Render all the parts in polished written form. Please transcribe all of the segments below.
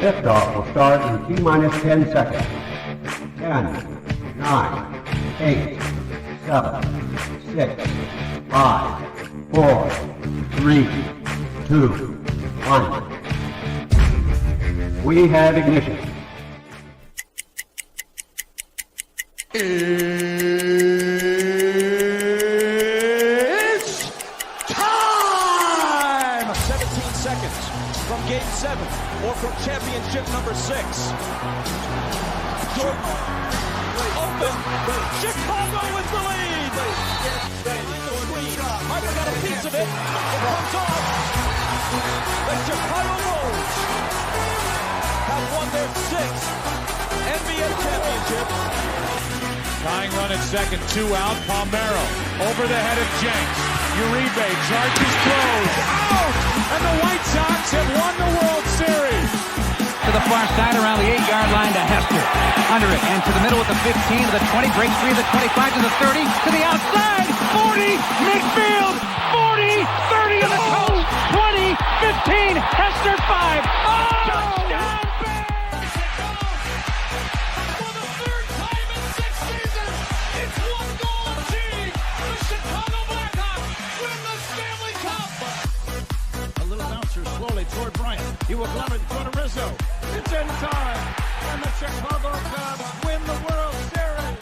Liftoff will start in T-minus 10 seconds. 10, 9, 8, 7, 6, 5, 4, 3, 2, 1. We have ignition. It's time! 17 seconds from Game 7 or from championship number 6. Jordan open. Chicago with the lead. Harper got a piece of it. It comes off. The Chicago Bulls have won their 6th NBA championship. Tying run at second, 2 out. Palmero over the head of Jenks. Uribe charges, throws, out! And the White Sox have won the World Series. To the far side around the 8-yard line to Hester. Under it and to the middle with the 15 to the 20, break 3 to the 25 to the 30 to the outside. 40, midfield, 40, 30 to the coast, 20, 15, Hester 5. Oh! Touchdown! Toward Bryant. He will glove it to Rizzo. It's in time. And the Chicago Cubs win the World Series.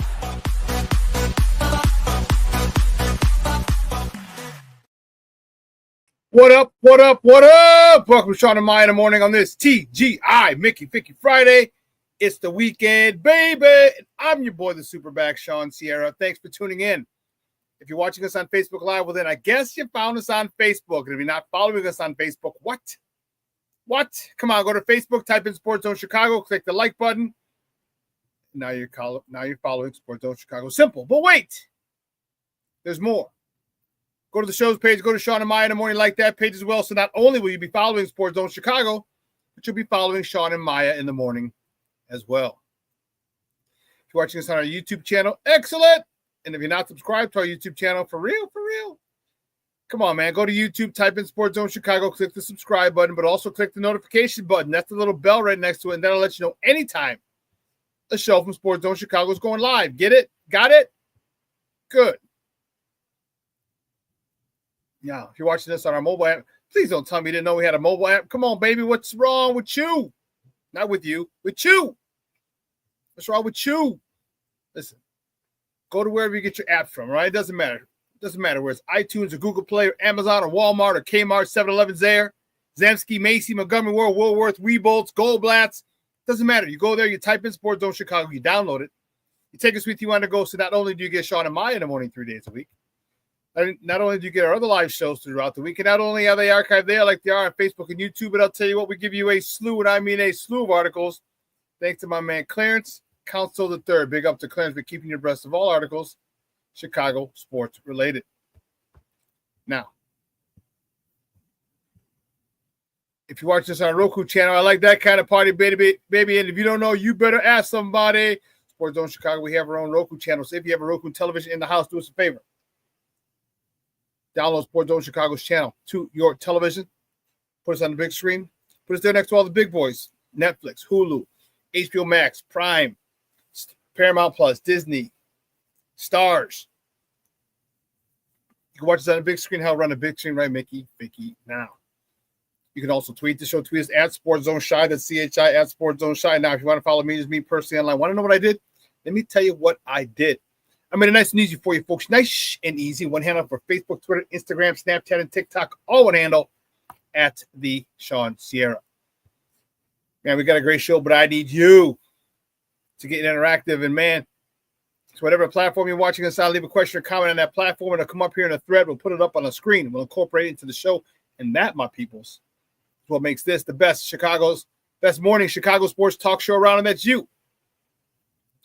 What up? What up? What up? Welcome to Shawn and Maya in the morning on this TGI Mickey Ficky Friday. It's the weekend, baby. I'm your boy, the SuperBack, Shawn Sierra. Thanks for tuning in. If you're watching us on Facebook Live, well, then I guess you found us on Facebook. And if you're not following us on Facebook, what? Come on, go to Facebook, type in Sports Zone Chicago, click the like button. Now you're following Sports Zone Chicago. Simple, but wait. There's more. Go to the show's page, go to Shawn and Maya in the morning, like that page as well. So not only will you be following Sports Zone Chicago, but you'll be following Shawn and Maya in the morning as well. If you're watching us on our YouTube channel, excellent. And if you're not subscribed to our YouTube channel, for real, come on, man. Go to YouTube, type in Sports Zone Chicago, click the subscribe button, but also click the notification button. That's the little bell right next to it, and that'll let you know anytime a show from Sports Zone Chicago is going live. Get it? Got it? Good. Now, if you're watching this on our mobile app, please don't tell me you didn't know we had a mobile app. Come on, baby. What's wrong with you? Not with you. With you. What's wrong with you? Listen. Go to wherever you get your apps from, right? It doesn't matter. It doesn't matter whether it's iTunes or Google Play or Amazon or Walmart or Kmart, 7-Eleven, Zare, Zemsky, Macy, Montgomery Ward, Woolworth, Weebolts, Goldblatts. Doesn't matter. You go there, you type in Sports Zone Chicago, you download it. You take us with you on the go. So not only do you get Shawn and Maya in the morning 3 days a week, not only do you get our other live shows throughout the week, and not only are they archived there like they are on Facebook and YouTube, but I'll tell you what, we give you a slew, and I mean a slew of articles, thanks to my man Clarence Council III. Big up to Clarence for keeping you abreast of all articles Chicago sports related. Now, if you watch this on a Roku channel, I like that kind of party, baby. And if you don't know, you better ask somebody. Sports Zone Chicago, we have our own Roku channel. So if you have a Roku television in the house, do us a favor. Download Sports Zone Chicago's channel to your television. Put us on the big screen. Put us there next to all the big boys. Netflix, Hulu, HBO Max, Prime, Paramount Plus, Disney, Stars. You can watch us on the big screen. How run a big screen, right, Mickey? Now. You can also tweet the show. Tweet us at Sports Zone Shy. That's CHI at Sports Zone Shy. Now, if you want to follow me, just me personally online. Want to know what I did? Let me tell you what I did. I made it nice and easy for you, folks. Nice and easy. One handle for Facebook, Twitter, Instagram, Snapchat, and TikTok. All one handle at the Shawn Sierra. Man, we got a great show, but I need you to get interactive. And, man, so whatever platform you're watching us on, leave a question or comment on that platform. It'll come up here in a thread. We'll put it up on the screen. We'll incorporate it into the show. And that, my peoples, is what makes this the best morning Chicago sports talk show around, and that's you.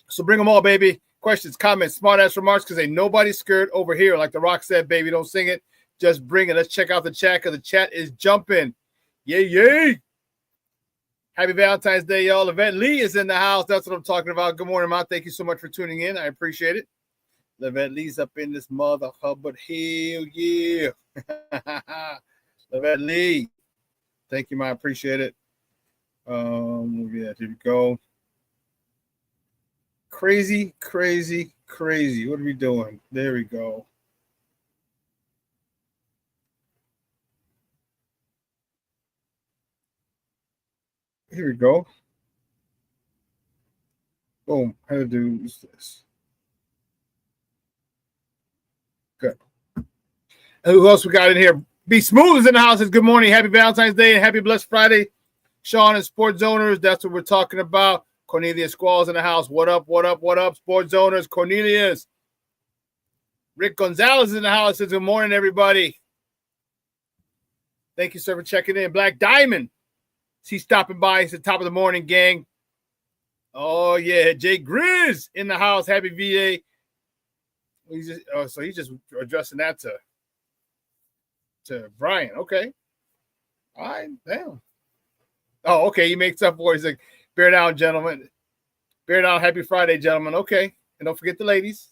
So bring them all, baby. Questions, comments, smart-ass remarks, because ain't nobody scared over here. Like The Rock said, baby, don't sing it. Just bring it. Let's check out the chat, because the chat is jumping. Yay. Happy Valentine's Day, y'all. Yvette Lee is in the house. That's what I'm talking about. Good morning, Mom. Thank you so much for tuning in. I appreciate it. Yvette Lee's up in this mother hubbard. Hell yeah. Yvette Lee. Thank you, Ma. I appreciate it. Yeah, here we go. Crazy. What are we doing? There we go. Here we go. Boom. How to do this? Good. And who else we got in here? Be Smooth is in the house. Good morning. Happy Valentine's Day and happy Blessed Friday. Shawn and Sports Owners. That's what we're talking about. Cornelius Squalls in the house. What up? Sports Owners. Cornelius. Rick Gonzalez in the house. Says good morning, everybody. Thank you, sir, for checking in. Black Diamond. He's stopping by. It's the top of the morning, gang. Oh, yeah. Jay Grizz in the house. Happy VA. So he's just addressing that to Brian. Okay. All right. Damn. Oh, okay. He makes up for it. He's like, bear down, gentlemen. Bear down. Happy Friday, gentlemen. Okay. And don't forget the ladies.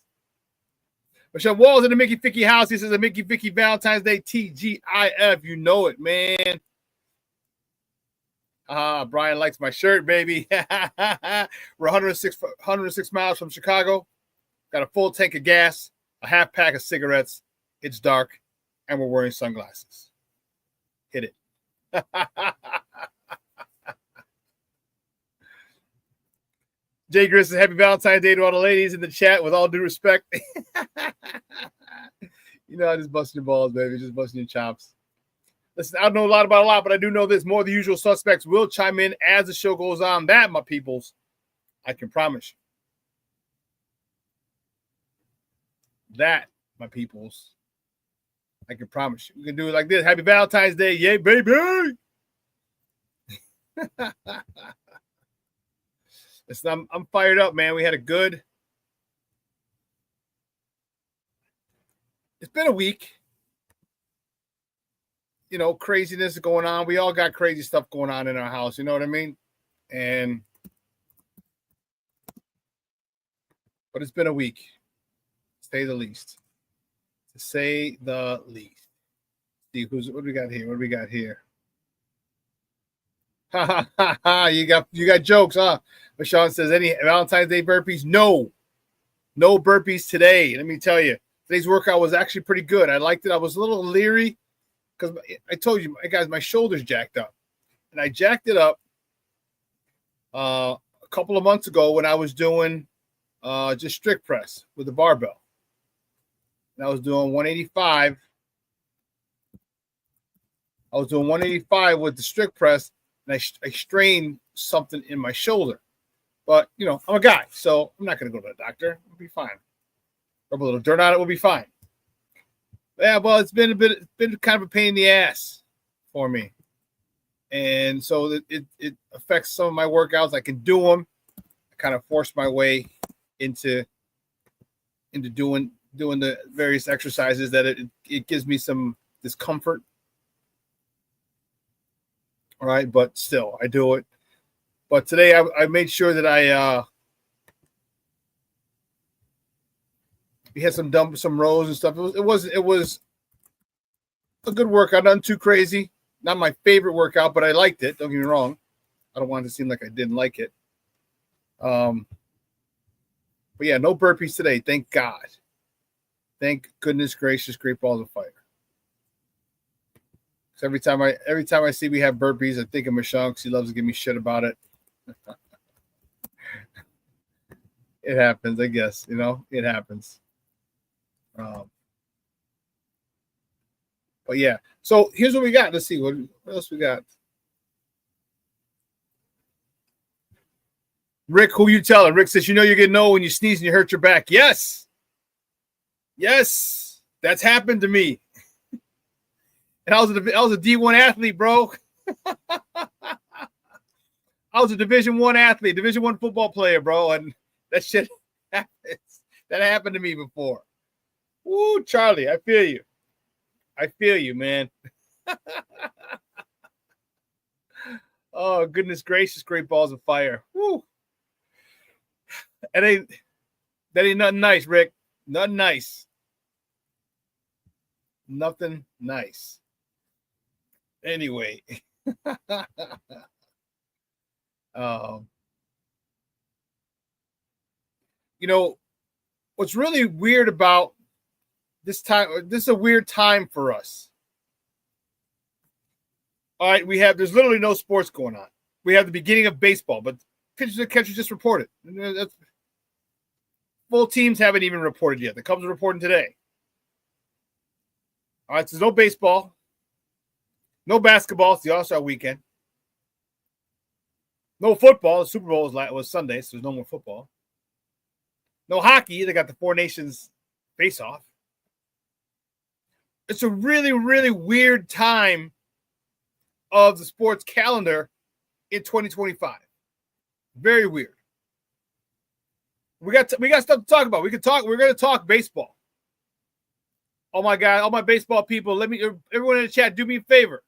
Michelle Walls in the Mickey Vicky house. He says a Mickey Vicky Valentine's Day TGIF. You know it, man. Brian likes my shirt, baby. We're 106 miles from Chicago. Got a full tank of gas, a half pack of cigarettes. It's dark, and we're wearing sunglasses. Hit it. Jay Gris says, happy Valentine's Day to all the ladies in the chat, with all due respect. You know, I just busting your balls, baby. Just busting your chops. Listen, I don't know a lot about a lot, but I do know this. More of the usual suspects will chime in as the show goes on. That, my peoples, I can promise you. That, my peoples, I can promise you. We can do it like this. Happy Valentine's Day. Yay, baby. Listen, I'm fired up, man. We had a good. It's been a week. You know, craziness going on. We all got crazy stuff going on in our house. You know what I mean? But it's been a week, to say the least. To say the least. See, what do we got here? What do we got here? Ha ha ha! You got jokes, huh? But Shawn says, any Valentine's Day burpees? No burpees today. Let me tell you, today's workout was actually pretty good. I liked it. I was a little leery because I told you, guys, my shoulder's jacked up, and I jacked it up a couple of months ago when I was doing just strict press with the barbell, and I was doing 185. I was doing 185 with the strict press. And I strained something in my shoulder. But, you know, I'm a guy, so I'm not going to go to the doctor. We'll be fine. Rub a little dirt on it, we'll be fine. Yeah, well, it's been kind of a pain in the ass for me. And so it affects some of my workouts. I can do them. I kind of force my way into doing the various exercises that it gives me some discomfort. All right, but still, I do it. But today, I made sure that we had some rows and stuff. It was a good workout, nothing too crazy. Not my favorite workout, but I liked it. Don't get me wrong. I don't want it to seem like I didn't like it. But yeah, no burpees today. Thank God. Thank goodness gracious, great balls of fire. So every time I see we have burpees, I think of Michelle because she loves to give me shit about it. It happens, I guess. You know, it happens. But yeah. So here's what we got. Let's see what else we got. Rick, who you telling? Rick says, you know you're getting old when you sneeze and you hurt your back. Yes, that's happened to me. And I was a D1 athlete, bro. I was a Division I athlete, Division I football player, bro. And that shit happens. That happened to me before. Woo, Charlie, I feel you. I feel you, man. Oh, goodness gracious, great balls of fire. Woo. That ain't nothing nice, Rick. Nothing nice. Nothing nice. Anyway. You know, what's really weird about this time, this is a weird time for us. All right, there's literally no sports going on. We have the beginning of baseball, but pitchers and catchers just reported. Full teams haven't even reported yet. The Cubs are reporting today. All right, so there's no baseball, no basketball. It's the All-Star weekend. No football. The Super Bowl was Sunday, so there's no more football. No hockey. They got the Four Nations face-off. It's a really, really weird time of the sports calendar in 2025. Very weird. We got stuff to talk about. We're going to talk baseball. Oh my God, all my baseball people, everyone in the chat, do me a favor.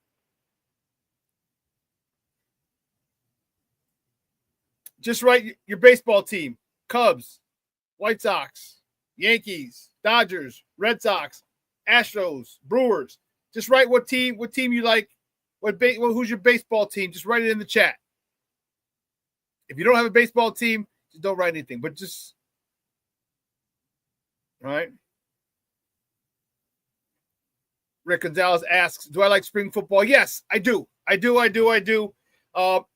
Just write your baseball team. Cubs, White Sox, Yankees, Dodgers, Red Sox, Astros, Brewers. Just write what team you like. Who's your baseball team? Just write it in the chat. If you don't have a baseball team, just don't write anything. But just, all right. Rick Gonzalez asks, do I like spring football? Yes, I do. I do.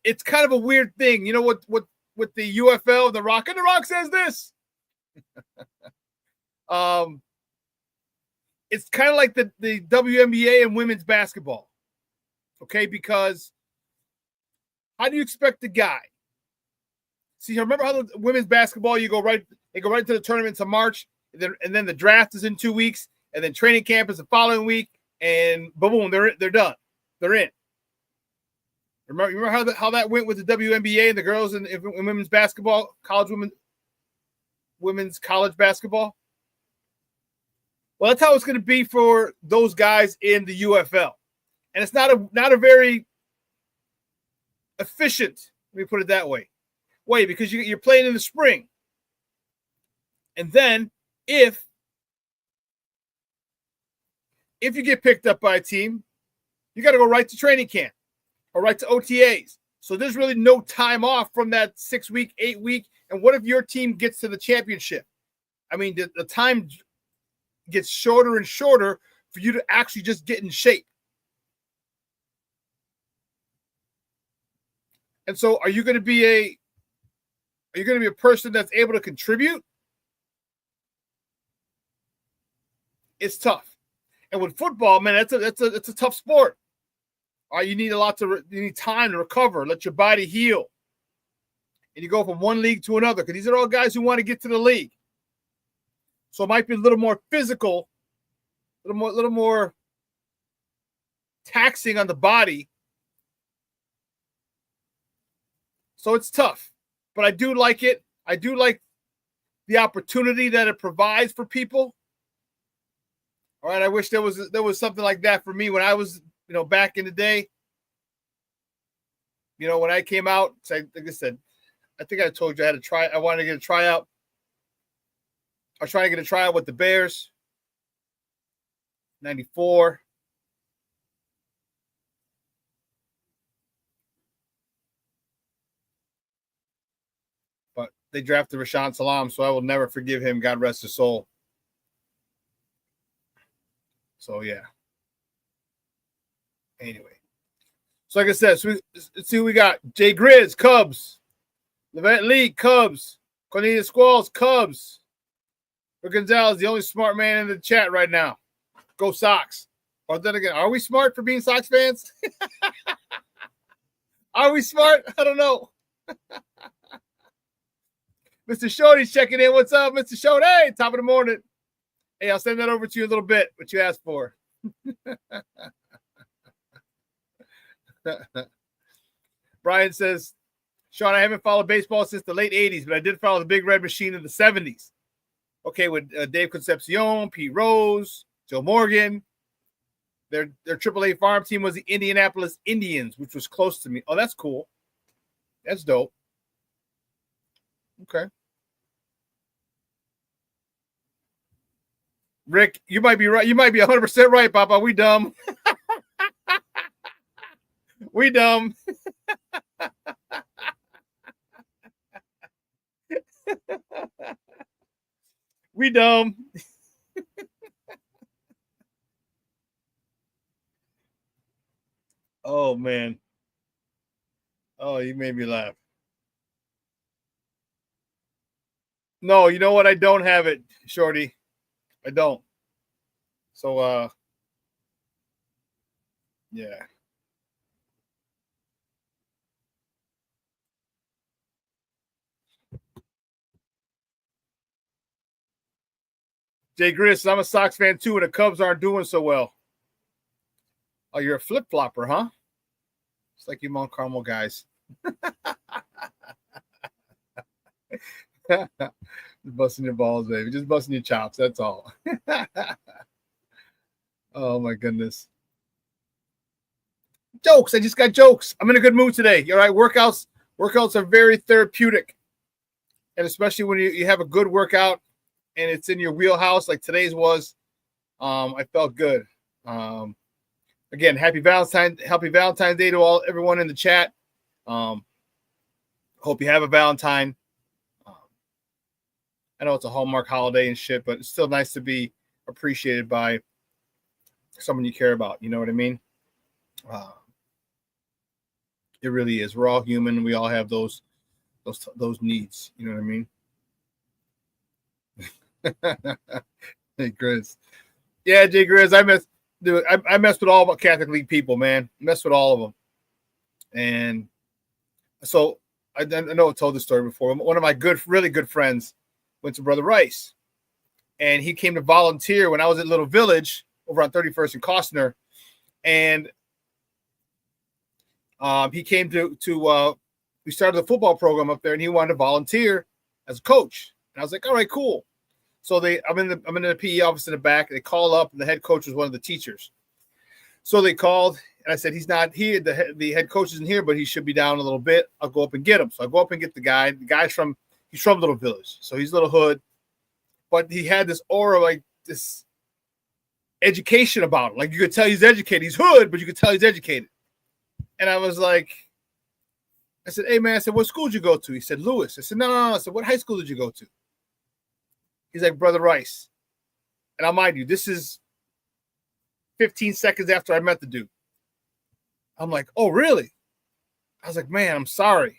It's kind of a weird thing. You know what with the UFL, The Rock, and The Rock says this. It's kind of like the WNBA and women's basketball. Okay, because how do you expect the guy? See, remember how the women's basketball, they go right to the tournaments in March, and then the draft is in 2 weeks, and then training camp is the following week, and boom, they're done. They're in. Remember how that went with the WNBA and the girls in women's basketball, women's college basketball? Well, that's how it's going to be for those guys in the UFL. And it's not a very efficient, let me put it that way, because you're playing in the spring. And then if you get picked up by a team, you got to go right to training camp or right to OTAs. So there's really no time off from that 6 week, 8 week. And what if your team gets to the championship? I mean, the time gets shorter and shorter for you to actually just get in shape. And so are you going to be a person that's able to contribute? It's tough. And with football, man, it's a tough sport. All right, you need time to recover, let your body heal. And you go from one league to another, because these are all guys who want to get to the league. So it might be a little more physical, a little more taxing on the body. So it's tough, but I do like it. I do like the opportunity that it provides for people. All right, I wish there was something like that for me when I was, back in the day. When I came out, like I said, I think I told you I wanted to get a tryout. I was trying to get a tryout with the Bears. 94. But they drafted Rashaan Salam, so I will never forgive him. God rest his soul. So, yeah. Anyway. So, like I said, let's see who we got. Jay Grizz, Cubs. Levant Lee, Cubs. Cornelius Squalls, Cubs. Rick Gonzalez, the only smart man in the chat right now. Go Sox. Or then again, are we smart for being Sox fans? Are we smart? I don't know. Mr. Shody's checking in. What's up, Mr. Shody? Hey, top of the morning. Hey, I'll send that over to you in a little bit, what you asked for. Brian says, Shawn, I haven't followed baseball since the late 80s, but I did follow the Big Red Machine in the 70s. Okay, with Dave Concepcion, Pete Rose, Joe Morgan. Their AAA farm team was the Indianapolis Indians, which was close to me. Oh, that's cool. That's dope. Okay. Rick, you might be right. You might be 100% right, Papa. We dumb. We dumb. We dumb. Oh, man. Oh, you made me laugh. No, you know what? I don't have it, Shorty. I don't. So, yeah. Jay Gris, I'm a Sox fan too, and the Cubs aren't doing so well. Oh, you're a flip-flopper, huh? It's like you Mount Carmel guys. Just busting your balls, baby. Just busting your chops. That's all. Oh, my goodness. Jokes. I just got jokes. I'm in a good mood today. All right. Workouts are very therapeutic. And especially when you have a good workout and it's in your wheelhouse like today's was, I felt good. Again, happy Valentine's Day to everyone in the chat. Hope you have a Valentine. I know it's a Hallmark holiday and shit, but it's still nice to be appreciated by someone you care about. You know what I mean? It really is. We're all human. We all have those needs. You know what I mean? Hey, Grizz. Yeah, Jay Grizz. I messed with all Catholic League people, man. Messed with all of them. And so I know I told this story before. One of my really good friends went to Brother Rice, and he came to volunteer when I was at Little Village over on 31st and Costner, and he came to we started the football program up there, and he wanted to volunteer as a coach. And I was like, all right, cool. So I'm in the PE office in the back. They call up, and the head coach was one of the teachers. So they called, and I said, he's not here. The head coach isn't here, but he should be down a little bit. I'll go up and get him. So I go up and get the guy. The guy's he's from Little Village, so he's Little Hood. But he had this aura, like this education about him. Like you could tell he's educated. He's hood, but you could tell he's educated. And I was like, I said, hey, man, I said, what school did you go to? He said, Lewis. I said, no. I said, what high school did you go to? He's like, Brother Rice. And I'll mind you, this is 15 seconds after I met the dude. I'm like, oh, really? I was like, man, I'm sorry.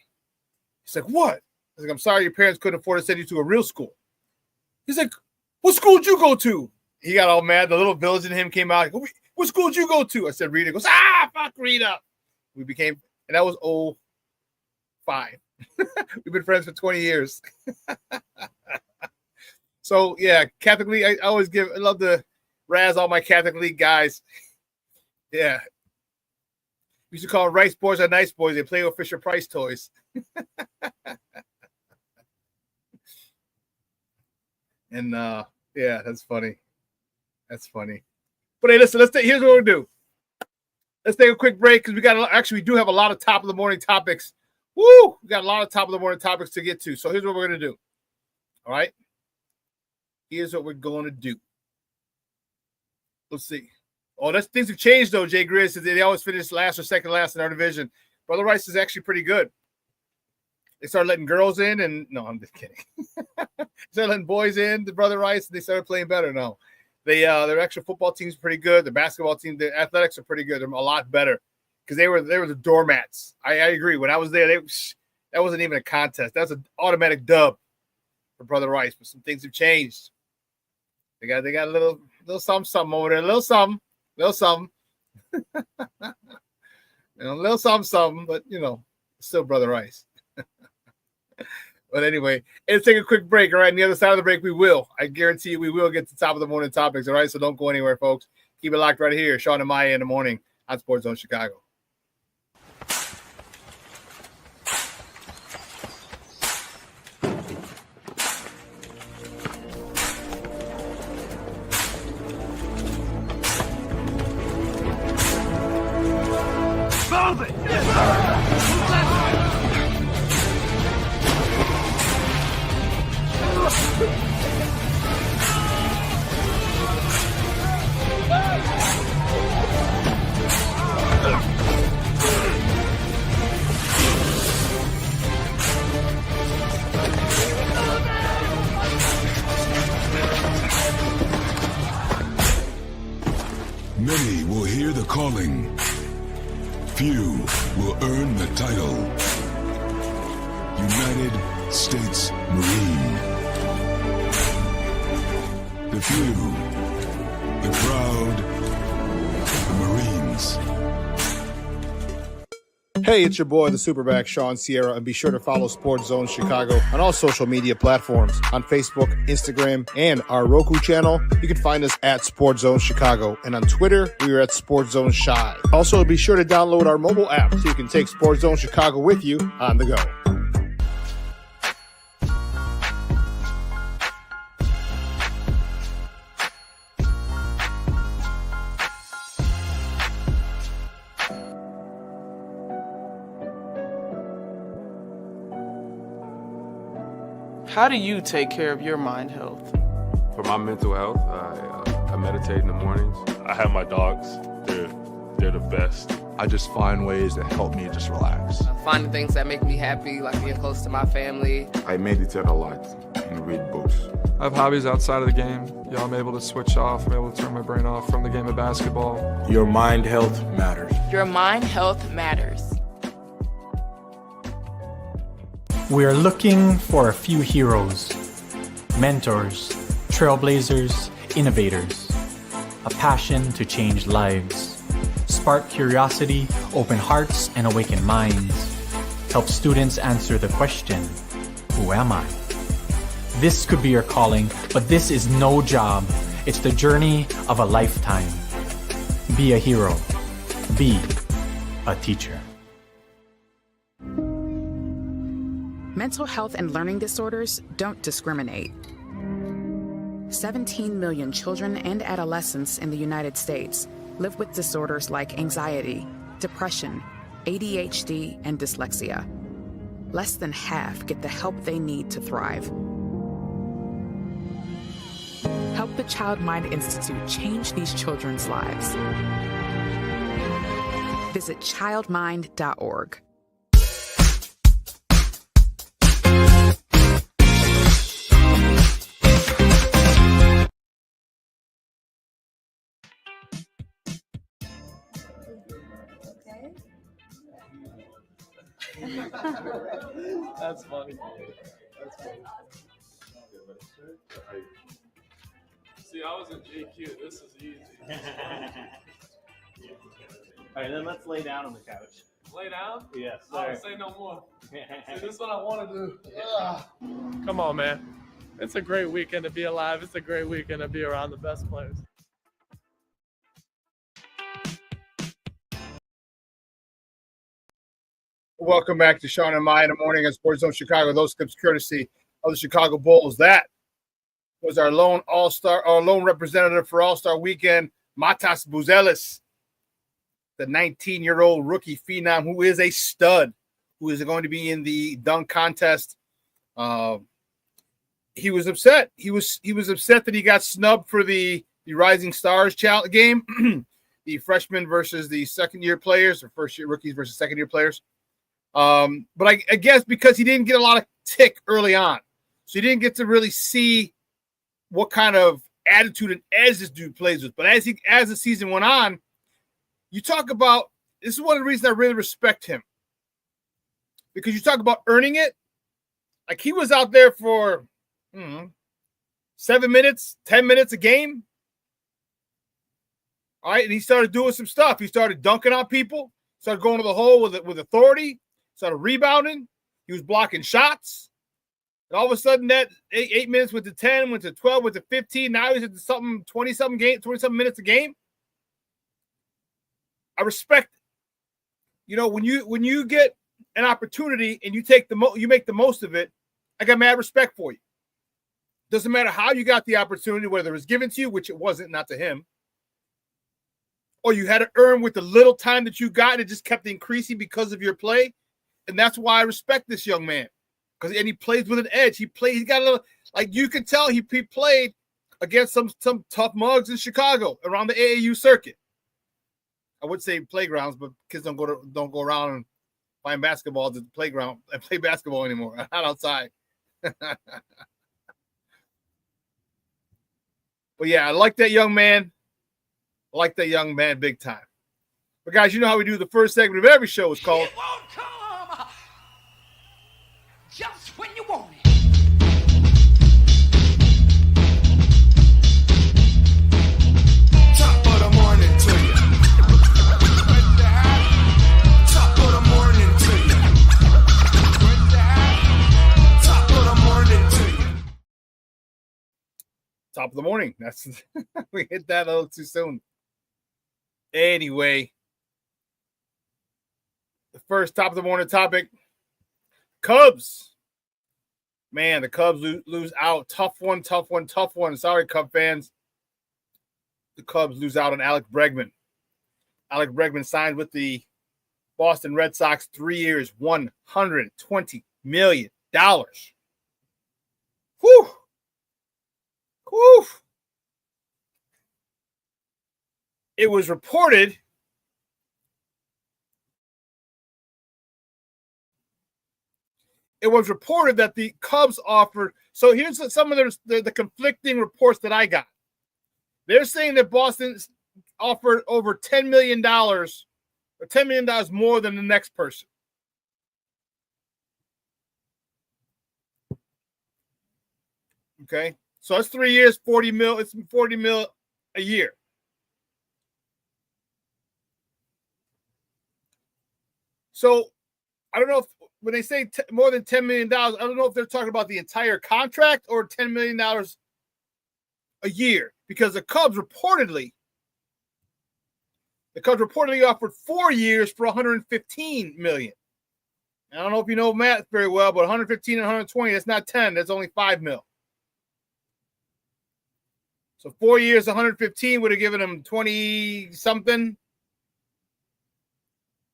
He's like, what? I was like, I'm sorry your parents couldn't afford to send you to a real school. He's like, what school did you go to? He got all mad. The Little Village in him came out. Like, what school did you go to? I said, Rita. He goes, fuck Rita. We became, and that was 05. We've been friends for 20 years. So, yeah, Catholic League, I love to razz all my Catholic League guys. Yeah. We used to call them Rice Boys or Nice Boys. They play with Fisher-Price toys. And, yeah, that's funny. That's funny. But, hey, listen, here's what we'll do. Let's take a quick break because we do have a lot of top of the morning topics. Woo! We got a lot of top of the morning topics to get to. So here's what we're going to do. All right? Here's what we're going to do. Let's see. Oh, things have changed, though, Jay Grizz. They always finish last or second last in our division. Brother Rice is actually pretty good. They started letting girls in, and no, I'm just kidding. They started letting boys in, the Brother Rice, and they started playing better. No. Their actual football team's pretty good. The basketball team, the athletics are pretty good. They're a lot better because they were the doormats. I agree. When I was there, that wasn't even a contest. That was an automatic dub for Brother Rice. But some things have changed. They got a little something over there, a little something, a little something, but still Brother Rice. But anyway, let's take a quick break. All right, on the other side of the break, I guarantee you, we will get to the top of the morning topics. All right, so don't go anywhere, folks. Keep it locked right here. Shawn and Maya in the morning on Sports Zone Chicago. Many will hear the calling. Few will earn the title. United States Marine. The few, the proud, the Marines. Hey, it's your boy, the SuperBack, Shawn Sierra, and be sure to follow Sports Zone Chicago on all social media platforms, on Facebook, Instagram, and our Roku channel. You can find us at Sports Zone Chicago, and on Twitter, we are at Sports Zone Shy. Also, be sure to download our mobile app so you can take Sports Zone Chicago with you on the go. How do you take care of your mind health? For my mental health, I meditate in the mornings. I have my dogs. They're the best. I just find ways that help me just relax. Finding things that make me happy, like being close to my family. I meditate a lot and read books. I have hobbies outside of the game. I'm able to switch off. I'm able to turn my brain off from the game of basketball. Your mind health matters. Your mind health matters. We are looking for a few heroes, mentors, trailblazers, innovators, a passion to change lives, spark curiosity, open hearts, and awaken minds, help students answer the question, who am I? This could be your calling, but this is no job. It's the journey of a lifetime. Be a hero. Be a teacher. Mental health and learning disorders don't discriminate. 17 million children and adolescents in the United States live with disorders like anxiety, depression, ADHD, and dyslexia. Less than half get the help they need to thrive. Help the Child Mind Institute change these children's lives. Visit childmind.org. That's funny. See, I was in GQ. This is easy. All right, then let's lay down on the couch. Lay down? Yes, sir. Say no more. See, this is what I want to do. Come on, man. It's a great weekend to be alive. It's a great weekend to be around the best players. Welcome back to Shawn and Maya in the morning at Sports Zone Chicago. Those clips courtesy of the Chicago Bulls. That was our lone all-star, our lone representative for All-Star Weekend, Matas Buzelis, the 19-year-old rookie phenom who is a stud, who is going to be in the dunk contest. He was upset. He was upset that he got snubbed for the Rising Stars game, the freshman versus the second-year players, or first-year rookies versus second-year players. But I guess because he didn't get a lot of tick early on, so he didn't get to really see what kind of attitude and edge this dude plays with. But as the season went on, you talk about, this is one of the reasons I really respect him, because you talk about earning it. Like, he was out there for 7 minutes, 10 minutes a game. All right, and he started doing some stuff. He started dunking on people, started going to the hole with authority, started rebounding. He was blocking shots. And all of a sudden, that 8 minutes went to 10, went to 12, went to 15. Now he's at something 20-something minutes a game. I respect it. You know, when you get an opportunity and you make the most of it, I got mad respect for you. Doesn't matter how you got the opportunity, whether it was given to you, which it wasn't, not to him, or you had to earn with the little time that you got, and it just kept increasing because of your play. And that's why I respect this young man. Because he plays with an edge. He got a little, like, you could tell he played against some tough mugs in Chicago around the AAU circuit. I would say playgrounds, but kids don't go around and find basketballs at the playground and play basketball anymore. Not outside. But yeah, I like that young man. I like that young man big time. But guys, you know how we do the first segment of every show is called It won't come just when you want it. Top of the morning to you. Top of the morning to you. Top of the morning to you. top of the morning. That's we hit that a little too soon. Anyway, the first top of the morning topic, Cubs. Man, the Cubs lose out. Tough one. Sorry, Cub fans. The Cubs lose out on Alex Bregman. Alex Bregman signed with the Boston Red Sox 3 years, $120 million. Whew. Whew. It was reported that the Cubs offered. So here's some of the conflicting reports that I got. They're saying that Boston offered over $10 million or $10 million more than the next person. Okay. So that's 3 years, 40 mil. It's 40 mil a year. So I don't know if when they say more than $10 million, I don't know if they're talking about the entire contract or $10 million a year, because the Cubs reportedly offered 4 years for $115 million. I don't know if you know math very well, but 115 and 120, that's not 10, that's only 5 mil. So 4 years, 115 would have given him 20 something.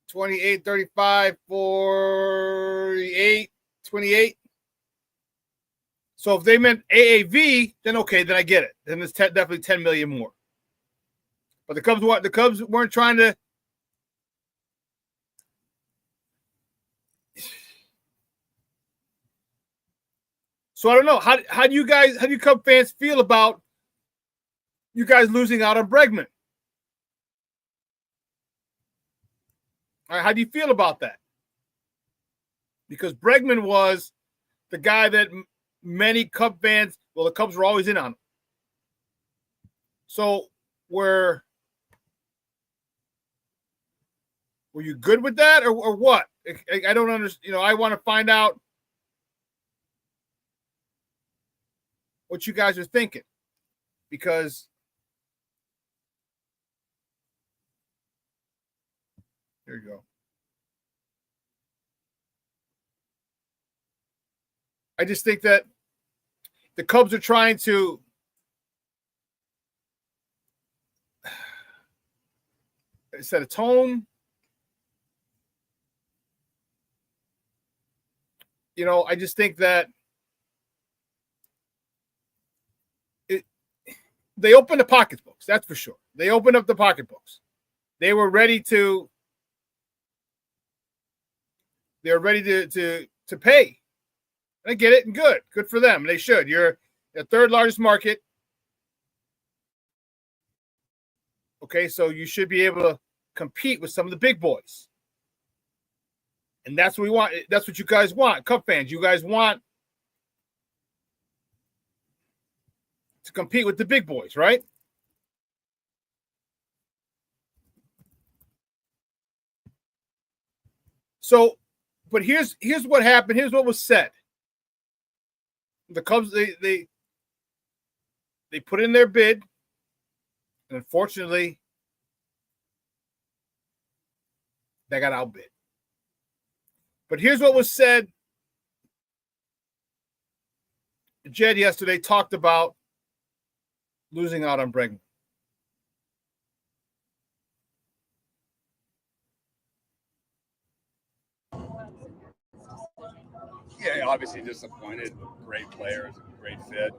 28, 35, 48, 28. So if they meant AAV, then okay, then I get it. Then it's definitely 10 million more. But the Cubs weren't trying to. So I don't know. How do you Cub fans feel about you guys losing out on Bregman? All right, how do you feel about that? Because Bregman was the guy that many Cub fans, well, the Cubs were always in on him. So were you good with that or what? I don't understand. I want to find out what you guys are thinking, because there you go. I just think that the Cubs are trying to set a tone. I just think that they opened the pocketbooks. That's for sure. They opened up the pocketbooks. They were ready to pay. I get it, and good for them. They should. You're the third largest market. Okay, so you should be able to compete with some of the big boys. And that's what we want. That's what you guys want, Cub fans. You guys want to compete with the big boys, right? So, but here's what happened. Here's what was said. The Cubs, they put in their bid, and unfortunately, they got outbid. But here's what was said. Jed yesterday talked about losing out on Bregman. Yeah, obviously disappointed. Great players, great fit.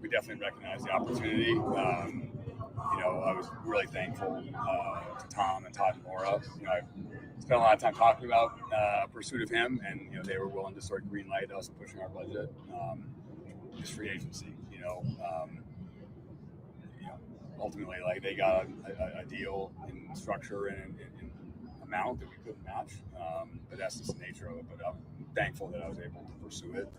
We definitely recognize the opportunity. I was really thankful to Tom and Todd and Laura. I spent a lot of time talking about pursuit of him, and they were willing to sort of green light us pushing our budget. Just free agency. ultimately, like, they got a deal in structure and in amount that we couldn't match. But that's just the nature of it. But I'm thankful that I was able to pursue it.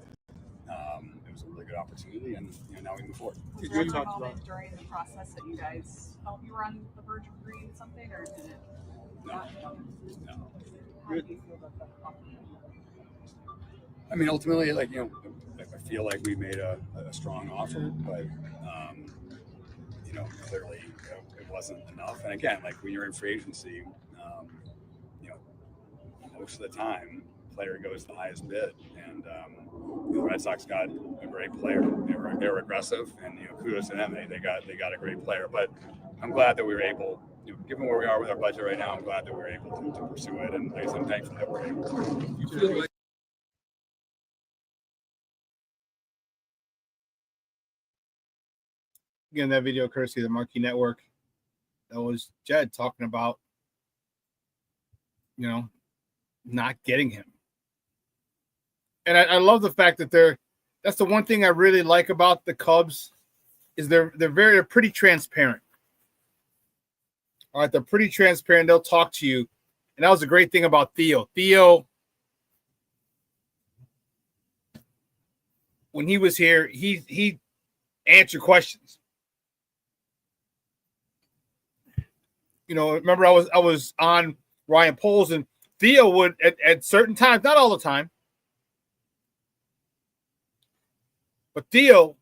It was a really good opportunity, and now we move forward. Was there ever a moment during the process that you guys felt you were on the verge of agreeing to something, or did it not? No. How do you feel about that? I mean, ultimately, like, I feel like we made a strong offer, but clearly it wasn't enough. And again, like, when you're in free agency, most of the time, player goes the highest bid, and the Red Sox got a great player. They were aggressive, and kudos to them. They got a great player. But I'm glad that we were able, given where we are with our budget right now, I'm glad that we were able to pursue it, and I'm thankful that we're able to. You feel like again, that video courtesy of the Marquee Network. That was Jed talking about, not getting him. And I love the fact that that's the one thing I really like about the Cubs is they're pretty transparent. All right, they're pretty transparent. They'll talk to you. And that was a great thing about Theo. Theo, when he was here, he answered questions. Remember I was on Ryan Poles, and Theo would at certain times, not all the time, but Theo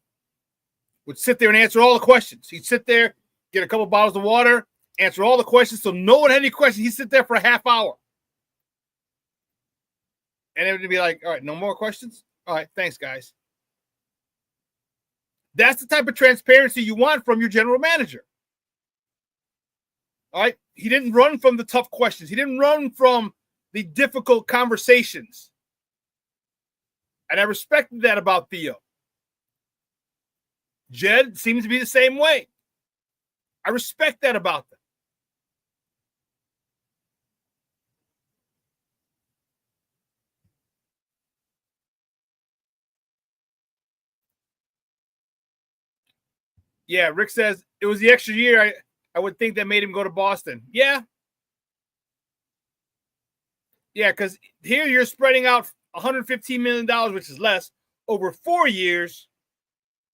would sit there and answer all the questions. He'd sit there, get a couple bottles of water, answer all the questions. So no one had any questions. He'd sit there for a half hour. And it would be like, all right, no more questions? All right, thanks, guys. That's the type of transparency you want from your general manager. All right? He didn't run from the tough questions. He didn't run from the difficult conversations. And I respected that about Theo. Jed seems to be the same way. I respect that about them. Yeah, Rick says it was the extra year I would think that made him go to Boston. Yeah. Yeah, because here you're spreading out $115 million, which is less, over 4 years,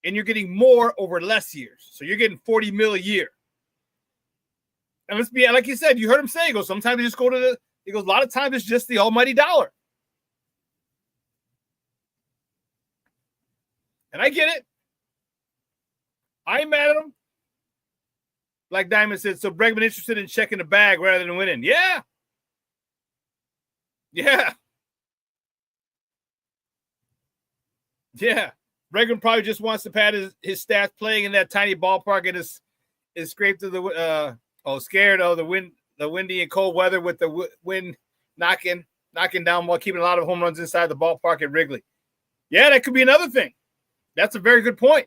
and you're getting more over less years. So you're getting $40 million a year. And let's be, like you said, you heard him say, he goes, sometimes you just go to he goes, a lot of times it's just the almighty dollar. And I get it. I ain't mad at him. Like Diamond said, so Bregman interested in checking the bag rather than winning. Yeah. Yeah. Yeah. Bregman probably just wants to pad his stats playing in that tiny ballpark and is scraped to the scared of the windy and cold weather with the wind knocking down while keeping a lot of home runs inside the ballpark at Wrigley. Yeah, that could be another thing. That's a very good point.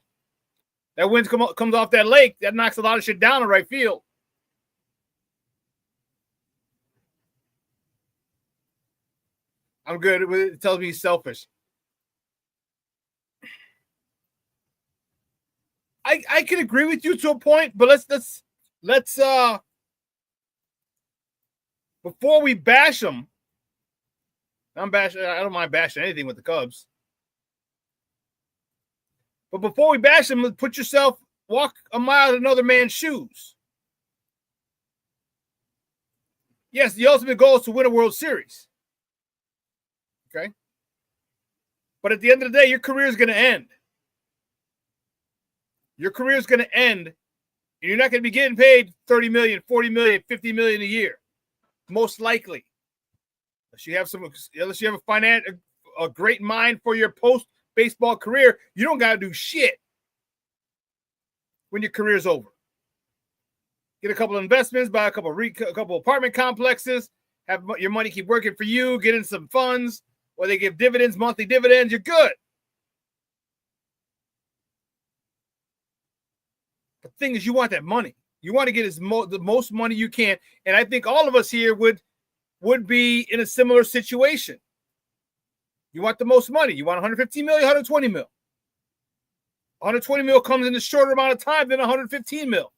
That wind comes off that lake. That knocks a lot of shit down in right field. I'm good. It tells me he's selfish. I can agree with you to a point, but let's before we bash him. I don't mind bashing anything with the Cubs. But before we bash him, walk a mile in another man's shoes. Yes, the ultimate goal is to win a World Series. Okay? But at the end of the day, your career is going to end. Your career is going to end, and you're not going to be getting paid $30 million, $40 million, $50 million a year. Most likely. Unless you have a great mind for your post-baseball career, you don't got to do shit when your career's over. Get a couple of investments, buy a couple apartment complexes, have your money keep working for you, get in some funds, or they give dividends, monthly dividends, you're good. The thing is, you want that money. You want to get the most money you can. And I think all of us here would be in a similar situation. You want the most money. You want 115 million, 120 mil. 120 mil comes in a shorter amount of time than 115 mil.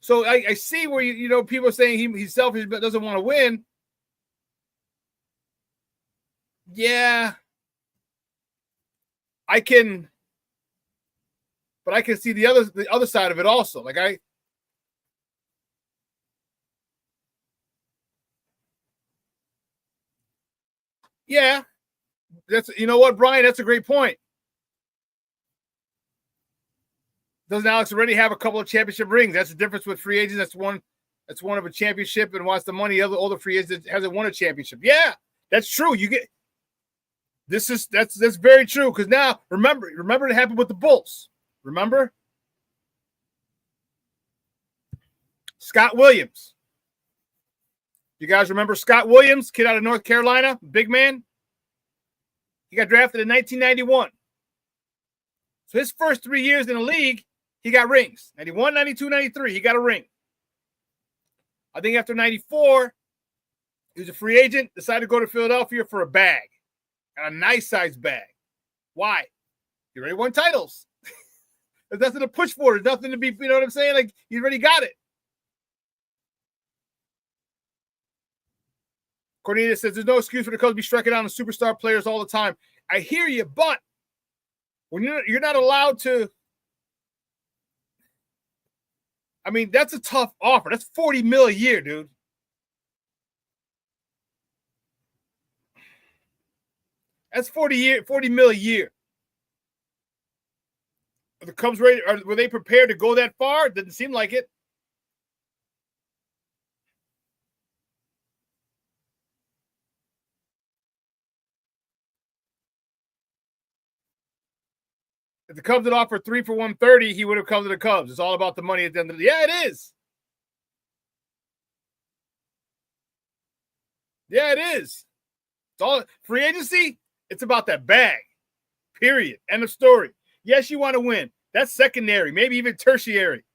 So I see where people are saying he's selfish but doesn't want to win. Yeah, I can see the other side of it also. Like yeah, that's what, Brian, that's a great point. Doesn't Alex already have a couple of championship rings? That's the difference with free agents. That's one of a championship and wants the money. All the free agents that hasn't won a championship. Yeah, that's true. That's very true. Because now remember it happened with the Bulls. Remember Scott Williams. You guys remember Scott Williams, kid out of North Carolina, big man? He got drafted in 1991. So his first 3 years in the league, he got rings. 91, 92, 93, he got a ring. I think after 94, he was a free agent, decided to go to Philadelphia for a bag. Got a nice size bag. Why? He already won titles. There's nothing to push for. There's nothing to be, you know what I'm saying? Like, you already got it. Cornelius says there's no excuse for the Cubs to be striking down the superstar players all the time. I hear you, but when you're not allowed to, I mean, that's a tough offer. That's $40 million a year, dude. That's $40 million a year. Are the Cubs ready? Were they prepared to go that far? Didn't seem like it. If the Cubs had offered 3 for $130, he would have come to the Cubs. It's all about the money at the end of the day. Yeah, it is. Yeah, it is. It's all free agency. It's about that bag. Period. End of story. Yes, you want to win. That's secondary, maybe even tertiary.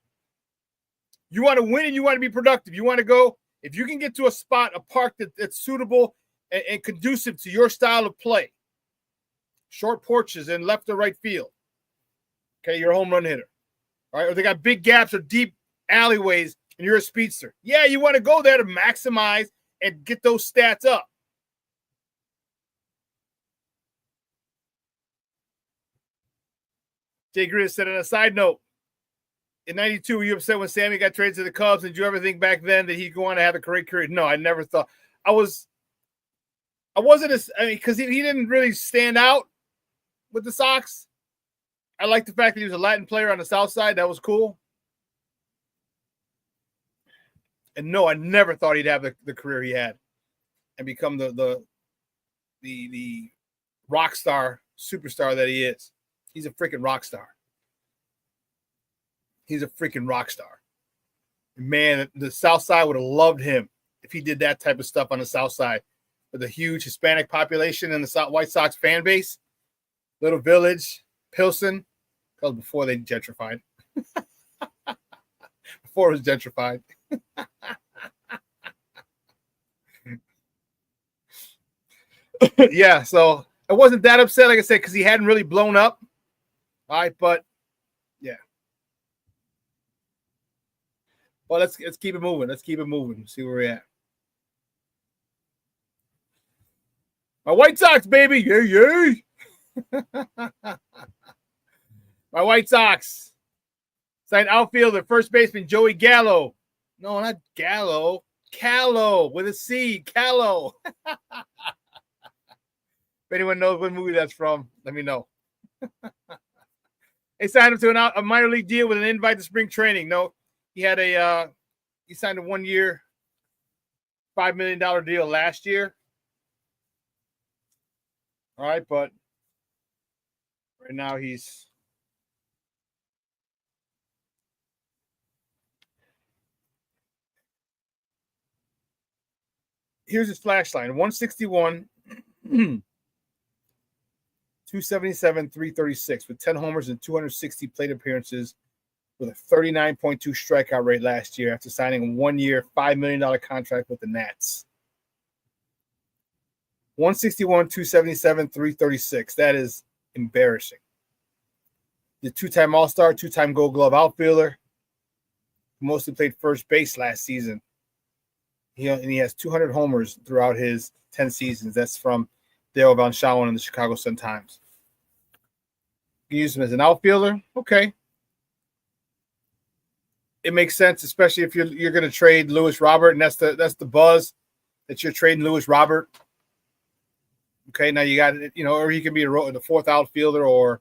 You want to win and you want to be productive. You want to go, if you can get to a spot, a park that's suitable and conducive to your style of play. Short porches in left or right field. Okay, you're a home run hitter. All right, or they got big gaps or deep alleyways and you're a speedster. Yeah, you want to go there to maximize and get those stats up. Jay Grizz said, on a side note, in 92, were you upset when Sammy got traded to the Cubs? And did you ever think back then that he'd go on to have a great career? No, I never thought. I wasn't because he didn't really stand out with the Sox. I like the fact that he was a Latin player on the South Side. That was cool. And no, I never thought he'd have the career he had and become the rock star, superstar that he is. He's a freaking rock star. He's a freaking rock star. Man, the South Side would have loved him if he did that type of stuff on the South Side with a huge Hispanic population and the White Sox fan base. Little village, Pilsen. That was before they gentrified. Before it was gentrified. Yeah, so I wasn't that upset, like I said, because he hadn't really blown up. All right, but yeah. Well, let's keep it moving. Let's keep it moving. See where we're at. My White Sox, baby. Yay, yay. My White Sox signed outfielder, first baseman Joey Gallo. No, not Gallo. Callow with a C. Callow. If anyone knows what movie that's from, let me know. They signed him to a minor league deal with an invite to spring training. No, he had he signed a 1 year, $5 million deal last year. All right, but right now he's here's his flash line: 161, 277, 336 with 10 homers and 260 plate appearances with a 39.2 strikeout rate last year after signing a 1 year, $5 million contract with the Nats. 161, 277, 336. That is embarrassing. The two-time All-Star, two-time Gold Glove outfielder. who mostly played first base last season. He has 200 homers throughout his 10 seasons. That's from Dale Von Shawn in the Chicago Sun-Times. You use him as an outfielder. Okay. It makes sense, especially if you're going to trade Lewis Robert, and that's the buzz that you're trading Lewis Robert. Okay, now you got it, or he can be the fourth outfielder, or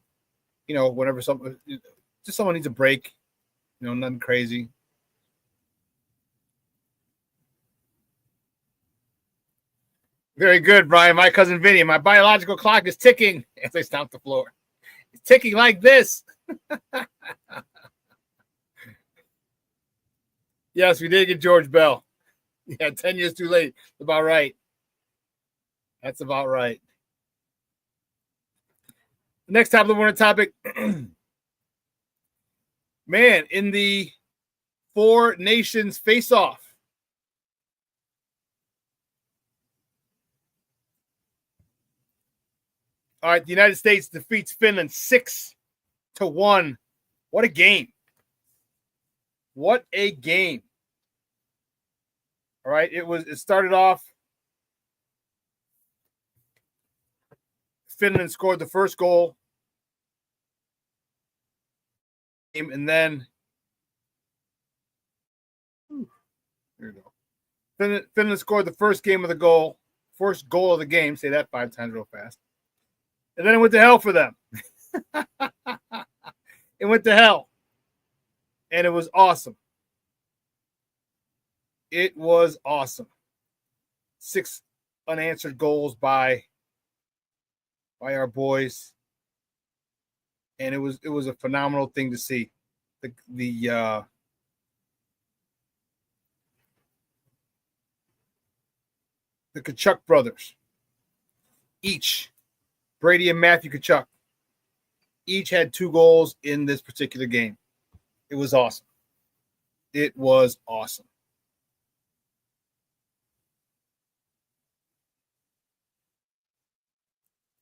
whenever someone needs a break, nothing crazy. Very good, Brian. My cousin Vinny. My biological clock is ticking as I stomp the floor. It's ticking like this. Yes, we did get George Bell. Yeah, 10 years too late. About right. That's about right. The next top of the morning topic. Man, in the Four Nations face-off. All right, the United States defeats Finland 6-1. What a game. What a game. All right, it started off. Finland scored the first goal. And then there you go. Finland scored the first goal of the game. Say that 5 times real fast. And then it went to hell for them. It went to hell. And it was awesome. It was awesome. 6 unanswered goals by our boys. And it was a phenomenal thing to see. The Kachuk brothers, each, Brady and Matthew Kachuk, each had 2 goals in this particular game. It was awesome. It was awesome.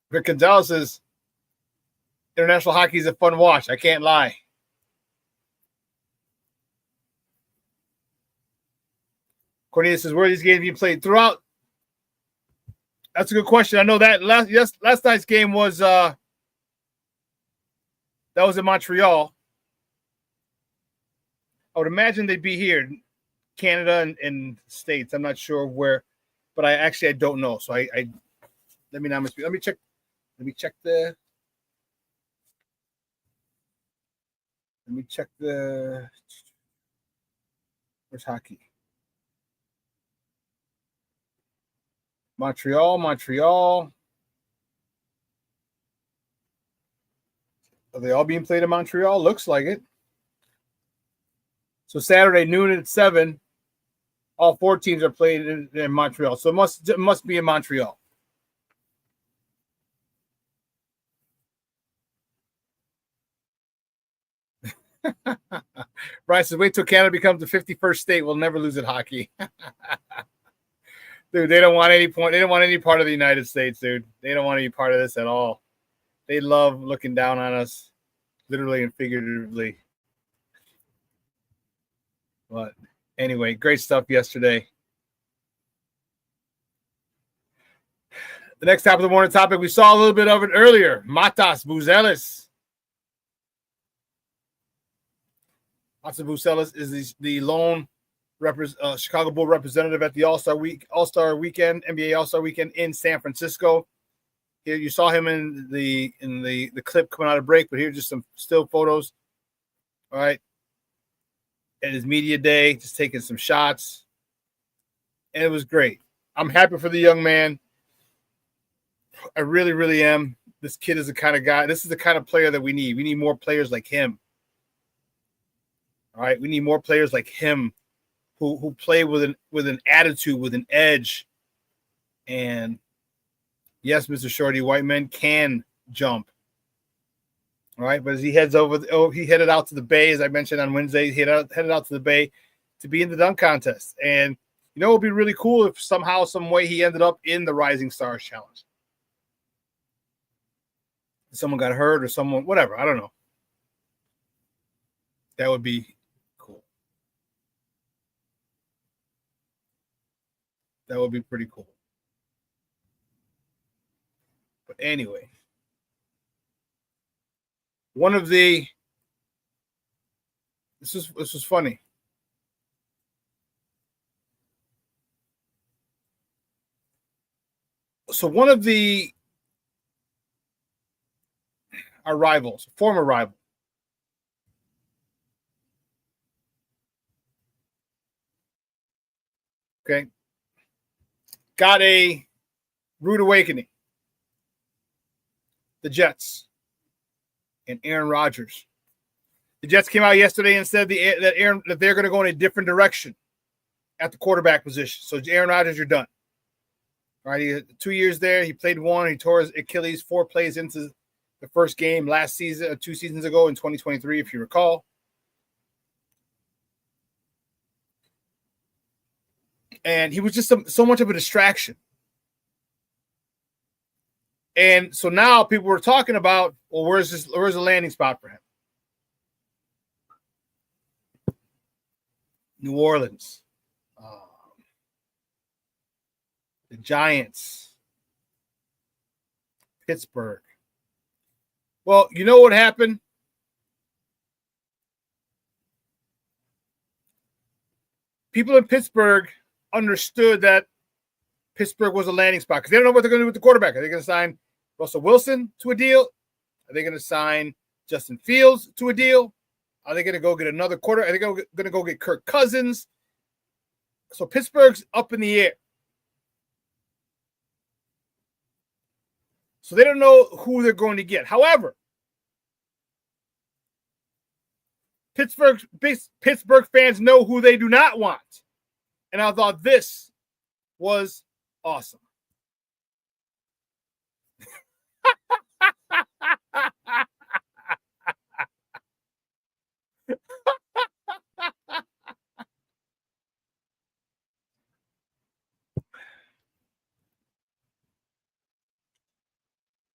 Rick Gonzalez says, international hockey is a fun watch. I can't lie. Cornelius says, where are these games being played? Throughout. That's a good question. I know that last night's game was that was in Montreal. I would imagine they'd be here, Canada and States. I'm not sure where, but I don't know. So I let me not misspeak. Let me check. Let me check the. Where's hockey? Montreal. Are they all being played in Montreal? Looks like it. So Saturday, noon at 7, all 4 teams are played in Montreal. So it must be in Montreal. Brian says, wait till Canada becomes the 51st state. We'll never lose at hockey. Dude, they don't want any point. They don't want any part of the United States, dude. They don't want any part of this at all. They love looking down on us, literally and figuratively. But anyway, great stuff yesterday. The next top of the morning topic, we saw a little bit of it earlier. Matas Buzelis. Matas Buzelis is the lone Chicago Bull representative at the All-Star Weekend, NBA All-Star Weekend in San Francisco. Here you saw him in the clip coming out of break, but here's just some still photos. All right. At his media day, just taking some shots. And it was great. I'm happy for the young man. I really, really am. This kid is the kind of guy. This is the kind of player that we need. We need more players like him. All right. We need more players like him who play with an attitude, with an edge. And yes, Mr. Shorty, white men can jump. All right, but as he headed out to the Bay, as I mentioned on Wednesday, he headed out to the Bay to be in the dunk contest. And it would be really cool if somehow, some way, he ended up in the Rising Stars Challenge. Someone got hurt or someone, whatever, I don't know. That would be cool. That would be pretty cool. But anyway, this was funny. So one of our rivals, former rival, okay, got a rude awakening. The Jets and Aaron Rodgers. The Jets came out yesterday and said that they're going to go in a different direction at the quarterback position. So Aaron Rodgers, you're done. All right, he had 2 years there. He played one. He tore his Achilles 4 plays into the first game last season, 2 seasons ago in 2023, if you recall. And he was just so much of a distraction. And so now people were talking about, well, where's the landing spot for him? New Orleans, the Giants, Pittsburgh. Well, you know what happened? People in Pittsburgh understood that Pittsburgh was a landing spot because they don't know what they're going to do with the quarterback. Are they going to sign Russell Wilson to a deal? Are they going to sign Justin Fields to a deal? Are they going to go get another quarter? Are they going to go get Kirk Cousins? So Pittsburgh's up in the air. So they don't know who they're going to get. However, Pittsburgh fans know who they do not want. And I thought this was awesome.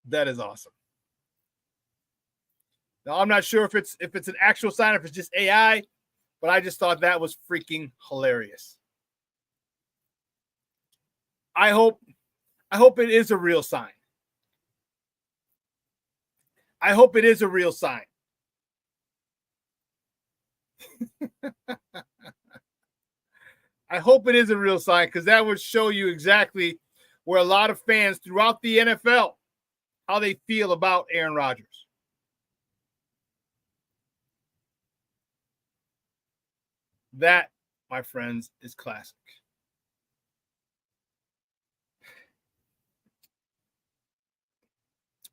That is awesome. Now, I'm not sure if it's an actual sign, if it's just AI, but I just thought that was freaking hilarious. I hope it is a real sign. I hope it is a real sign. I hope it is a real sign because that would show you exactly where a lot of fans throughout the NFL, how they feel about Aaron Rodgers. That, my friends, is classic.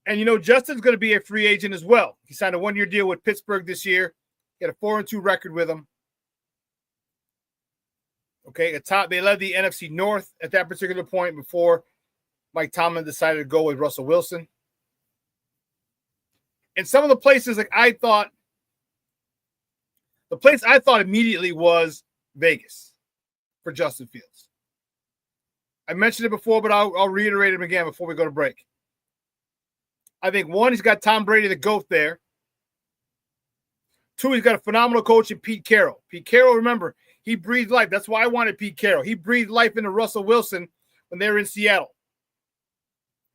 And, Justin's going to be a free agent as well. He signed a 1-year deal with Pittsburgh this year. He had a 4-2 record with them. Okay, they led the NFC North at that particular point before Mike Tomlin decided to go with Russell Wilson. And some of the places the place I thought immediately was Vegas for Justin Fields. I mentioned it before, but I'll reiterate it again before we go to break. I think, 1, he's got Tom Brady, the GOAT there. 2, he's got a phenomenal coach in Pete Carroll. Pete Carroll, remember, he breathed life. That's why I wanted Pete Carroll. He breathed life into Russell Wilson when they were in Seattle.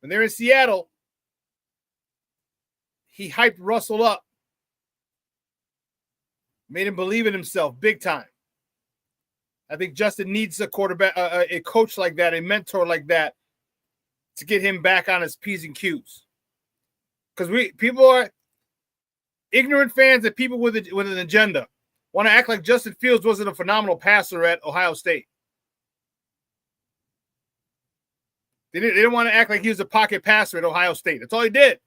When they were in Seattle, he hyped Russell up. Made him believe in himself big time. I think Justin needs a quarterback, a coach like that, a mentor like that to get him back on his P's and Q's. Because people are ignorant fans and people with an agenda want to act like Justin Fields wasn't a phenomenal passer at Ohio State. They didn't want to act like he was a pocket passer at Ohio State. That's all he did.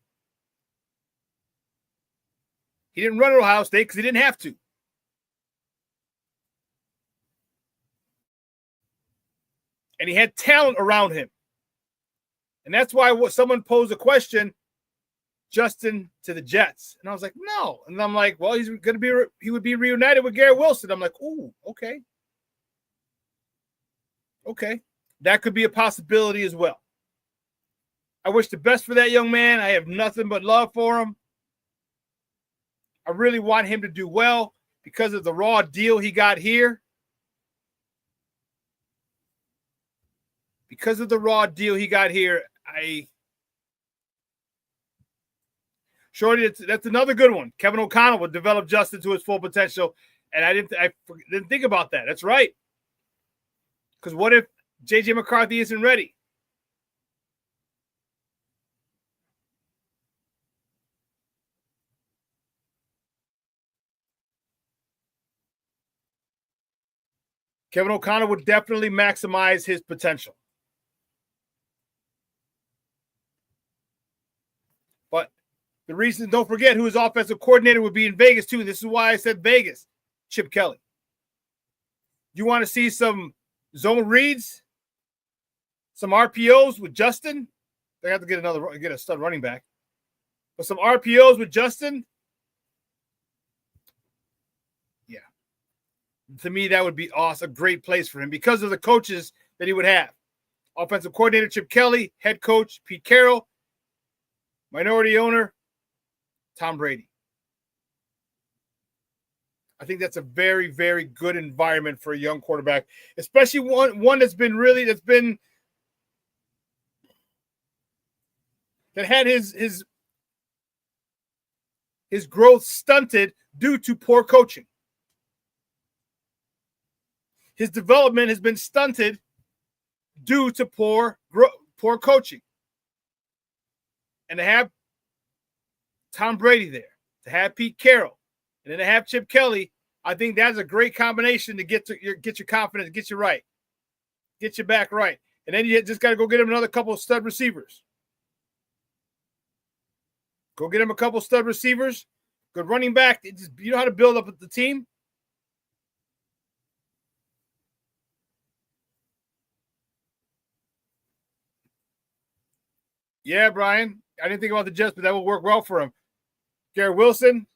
He didn't run at Ohio State because he didn't have to. And he had talent around him. And that's why someone posed a question, Justin to the Jets. And I was like, no. And I'm like, well, he would be reunited with Garrett Wilson. I'm like, ooh, okay. Okay. That could be a possibility as well. I wish the best for that young man. I have nothing but love for him. I really want him to do well because of the raw deal he got here. because of the raw deal he got here, Shorty, that's another good one. Kevin O'Connell would develop Justin to his full potential, and I didn't think about that. That's right. Because what if J.J. McCarthy isn't ready? Kevin O'Connell would definitely maximize his potential. But the reason, don't forget who his offensive coordinator would be in Vegas too. This is why I said Vegas. Chip Kelly. You want to see some zone reads, some RPOs with Justin? They have to get a stud running back. But some RPOs with Justin? Yeah. To me, that would be awesome. A great place for him because of the coaches that he would have. Offensive coordinator Chip Kelly, head coach Pete Carroll, minority owner Tom Brady. I think that's a very, very good environment for a young quarterback, especially one that had his growth stunted due to poor coaching. His development has been stunted due to poor coaching. And to have Tom Brady there, to have Pete Carroll, and then to have Chip Kelly, I think that's a great combination to get your confidence, get you right, get you back right. And then you just got to go get him another couple of stud receivers. Go get him a couple stud receivers, good running back. You know how to build up the team. Yeah, Brian. I didn't think about the Jets, but that will work well for him. Garrett Wilson.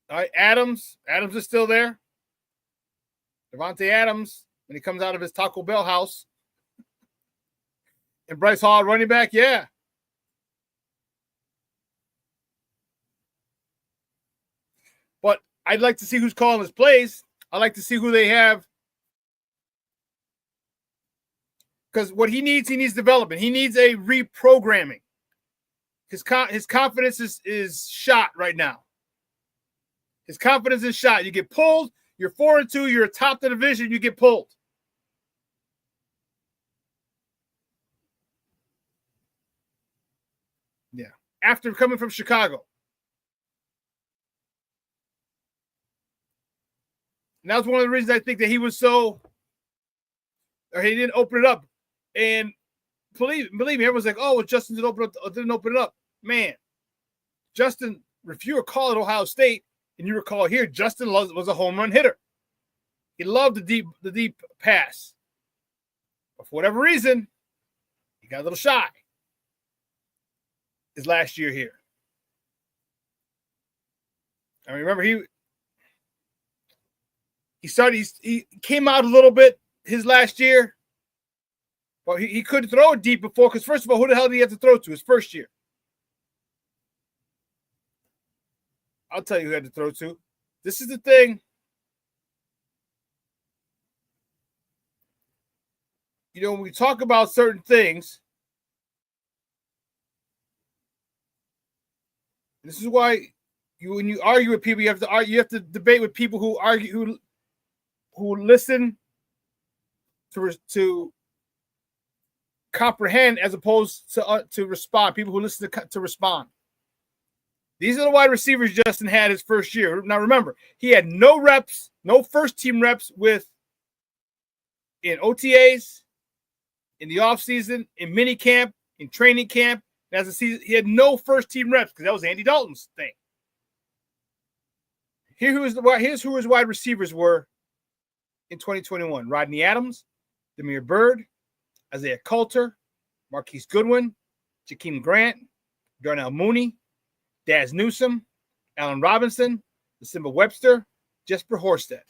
All right, Adams. Adams is still there. Devontae Adams, when he comes out of his Taco Bell house. And Bryce Hall, running back, yeah. But I'd like to see who's calling his plays. I'd like to see who they have. Because what he needs development. He needs a reprogramming. His confidence is shot right now. His confidence is shot. You get pulled. You're 4-2. You're atop the division. You get pulled. Yeah. After coming from Chicago. And that was one of the reasons I think that he was he didn't open it up. And believe me, everyone's like, oh, well, Justin didn't open it up. Man, Justin, if you recall at Ohio State, and you recall here, Justin was a home run hitter. He loved the deep pass. But for whatever reason, he got a little shy his last year here. I mean, remember, he came out a little bit his last year. Well, he couldn't throw it deep before because, first of all, who the hell did he have to throw to his first year? I'll tell you who had to throw to. This is the thing. You know, when we talk about certain things, this is why when you argue with people, you have to debate with people who argue, who listen to comprehend as opposed to respond. People who listen to respond. These are the wide receivers Justin had his first year. Now remember, he had no reps, no first team reps in OTAs, in the offseason, in mini camp, in training camp. As a season, he had no first team reps because that was Andy Dalton's thing. Here's who his wide receivers were in 2021. Rodney Adams, Damiere Byrd, Isaiah Coulter, Marquise Goodwin, Jakeem Grant, Darnell Mooney, Daz Newsome, Allen Robinson, Simba Webster, Jesper Horsted.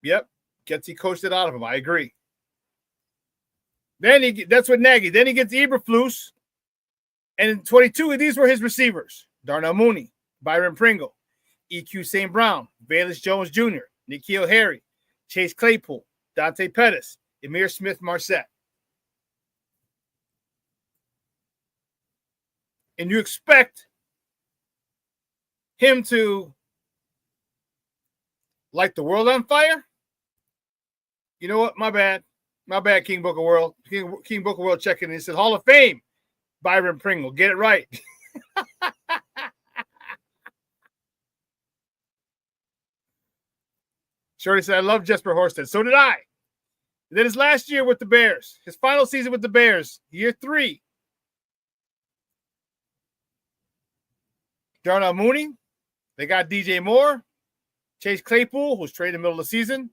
Yep, Getsy coached it out of him. I agree. That's what Nagy. Then he gets Eberflus, and in 22, these were his receivers: Darnell Mooney, Byron Pringle, EQ St. Brown, Velus Jones Jr., N'Keal Harry, Chase Claypool, Dante Pettis, Emir Smith-Marset. And you expect him to light the world on fire? You know what? My bad. My bad, King Booker World. King Booker World checking in. He said, Hall of Fame, Byron Pringle. Get it right. Shorty said, I love Jesper Horsted. So did I. And then his last year with the Bears, his final season with the Bears, year 3. Darnell Mooney. They got DJ Moore. Chase Claypool, who was traded in the middle of the season.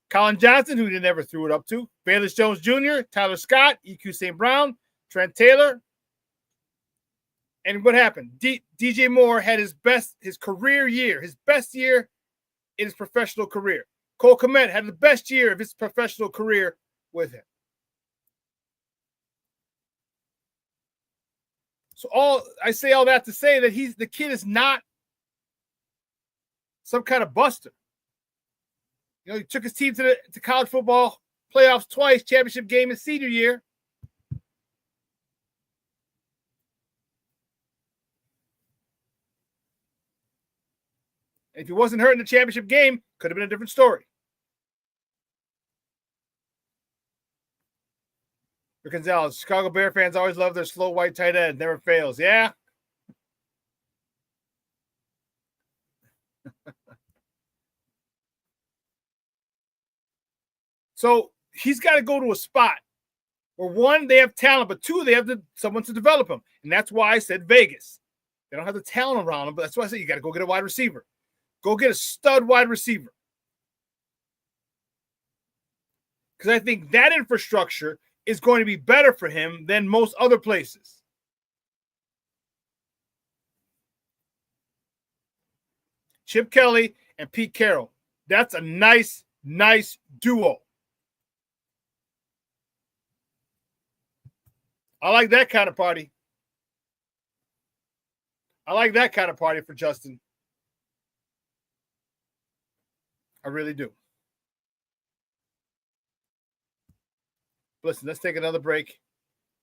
Colin Johnson, who they never threw it up to. Velus Jones Jr., Tyler Scott, EQ St. Brown, Trent Taylor. And what happened? DJ Moore had his best year in his professional career. Cole Kmet had the best year of his professional career with him. So I say all that to say that the kid is not some kind of buster. You know, he took his team to college football playoffs twice, championship game his senior year. And if he wasn't hurt in the championship game, could have been a different story. For Gonzalez, Chicago Bear fans always love their slow white tight end. Never fails. Yeah. So he's got to go to a spot where, one, they have talent, but two, they have someone to develop him. And that's why I said Vegas. They don't have the talent around him, but that's why I said you got to go get a wide receiver. Go get a stud wide receiver. Because I think that infrastructure is going to be better for him than most other places. Chip Kelly and Pete Carroll. That's a nice duo. I like that kind of party. I like that kind of party for Justin. I really do. Listen, let's take another break.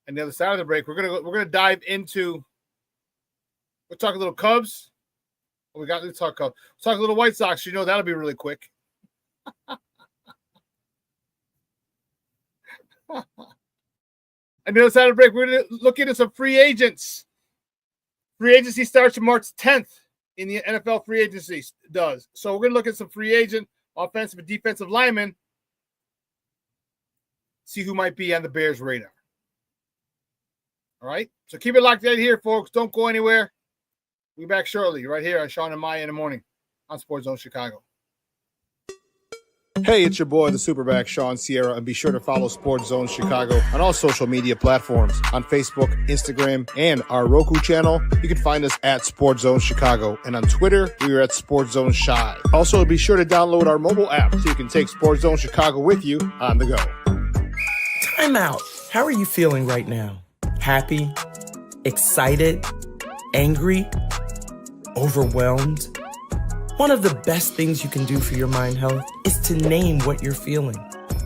And the other side of the break, we're gonna dive into. We'll talk a little Cubs. Let's talk Cubs. We'll talk a little White Sox. You know that'll be really quick. And the other side of the break, we're going to look into some free agents. Free agency starts on March 10th in the NFL free agency does. So we're going to look at some free agent, offensive and defensive linemen, see who might be on the Bears' radar. All right? So keep it locked right here, folks. Don't go anywhere. We'll be back shortly right here on Shawn and Maya in the morning on Sports Zone Chicago. Hey, it's your boy, the SuperBack, Shawn Sierra, and be sure to follow Sports Zone Chicago on all social media platforms, on Facebook, Instagram, and our Roku channel. You can find us at Sports Zone Chicago, and on Twitter, we are at Sports Zone Shy. Also, be sure to download our mobile app so you can take Sports Zone Chicago with you on the go. Time out. How are you feeling right now? Happy? Excited? Angry? Overwhelmed? One of the best things you can do for your mind health is to name what you're feeling.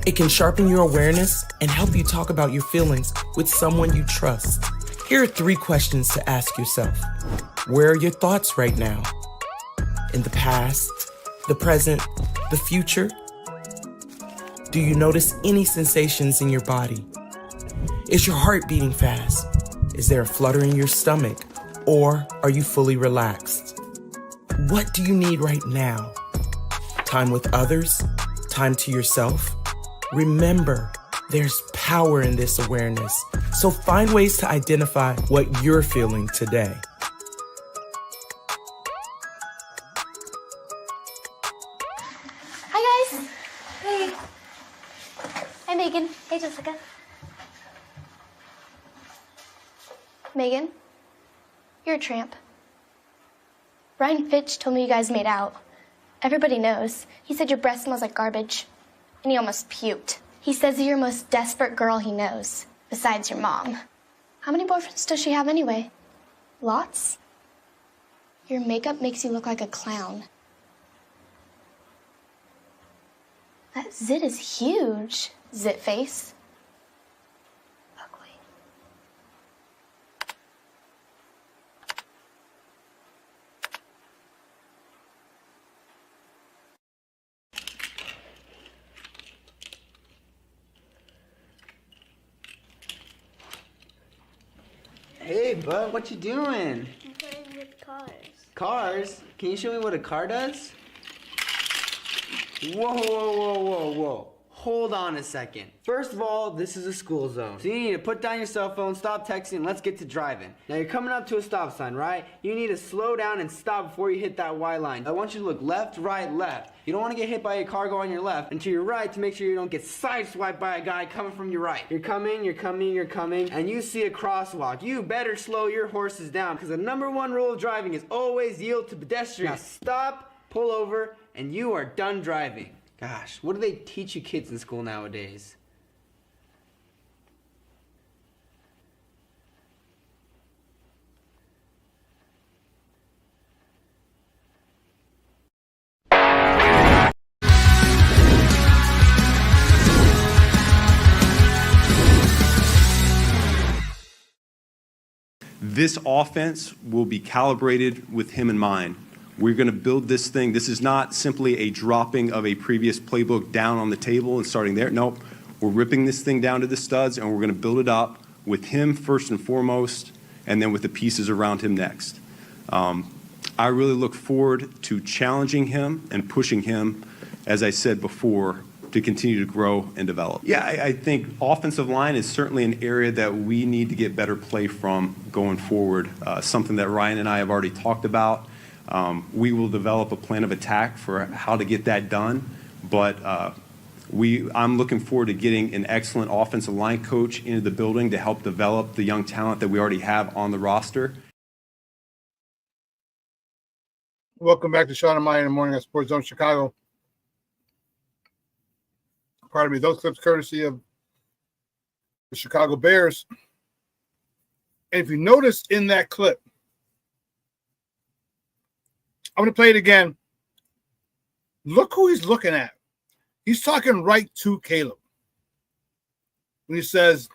It can sharpen your awareness and help you talk about your feelings with someone you trust. Here are 3 questions to ask yourself. Where are your thoughts right now? In the past, the present, the future? Do you notice any sensations in your body? Is your heart beating fast? Is there a flutter in your stomach? Or are you fully relaxed? What do you need right now? Time with others? Time to yourself? Remember, there's power in this awareness. So find ways to identify what you're feeling today. Hi, guys. Hey. Hi, Megan. Hey, Jessica. Megan, you're a tramp. Brian Fitch told me you guys made out. Everybody knows. He said your breath smells like garbage. And he almost puked. He says you're the most desperate girl he knows, besides your mom. How many boyfriends does she have anyway? Lots? Your makeup makes you look like a clown. That zit is huge, zit face. Ugly. Hey, bud, what you doing? I'm playing with cars. Cars? Can you show me what a car does? Whoa, whoa, whoa, whoa, whoa. Hold on a second. First of all, this is a school zone. So you need to put down your cell phone, stop texting, and let's get to driving. Now you're coming up to a stop sign, right? You need to slow down and stop before you hit that Y line. I want you to look left, right, left. You don't want to get hit by a car going on your left, and to your right to make sure you don't get sideswiped by a guy coming from your right. You're coming, and you see a crosswalk. You better slow your horses down, because the #1 rule of driving is always yield to pedestrians. Now stop, pull over, and you are done driving. Gosh, what do they teach you kids in school nowadays? This offense will be calibrated with him in mind. We're going to build this thing. This is not simply a dropping of a previous playbook down on the table and starting there. Nope. We're ripping this thing down to the studs, and we're going to build it up with him first and foremost, and then with the pieces around him next. I really look forward to challenging him and pushing him, as I said before, to continue to grow and develop. Yeah, I think offensive line is certainly an area that we need to get better play from going forward, something that Ryan and I have already talked about. We will develop a plan of attack for how to get that done, but I'm looking forward to getting an excellent offensive line coach into the building to help develop the young talent that we already have on the roster. Welcome back to Shawn and Maya in the morning at Sports Zone Chicago. Pardon me, those clips courtesy of the Chicago Bears. And if you notice in that clip, I'm going to play it again. Look who he's looking at. He's talking right to Caleb. When he says,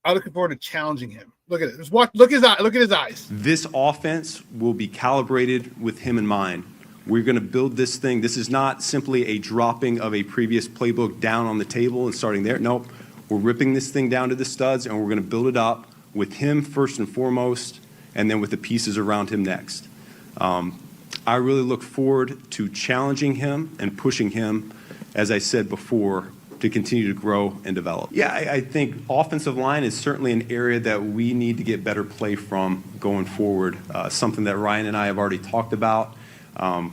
I'm looking forward to challenging him. Look at it. Just watch, look at his eyes. This offense will be calibrated with him in mind. We're going to build this thing. This is not simply a dropping of a previous playbook down on the table and starting there. Nope. We're ripping this thing down to the studs, and we're going to build it up with him first and foremost, and then with the pieces around him next. I really look forward to challenging him and pushing him, as I said before, to continue to grow and develop. Yeah, I think offensive line is certainly an area that we need to get better play from going forward, something that Ryan and I have already talked about.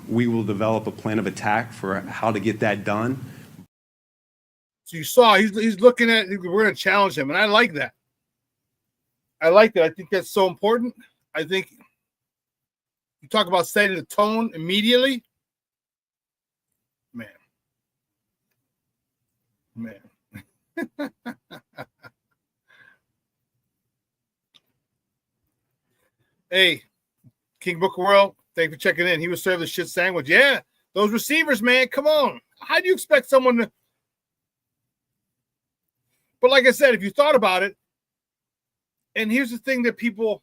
We will develop a plan of attack for how to get that done. So you saw he's looking at, we're going to challenge him, and I like that. I like that. I think that's so important. I think you talk about setting the tone immediately. Man. Hey, King Booker World, thank you for checking in. He was served a shit sandwich. Yeah, those receivers, man, come on. How do you expect someone to? But like I said, if you thought about it, and here's the thing that people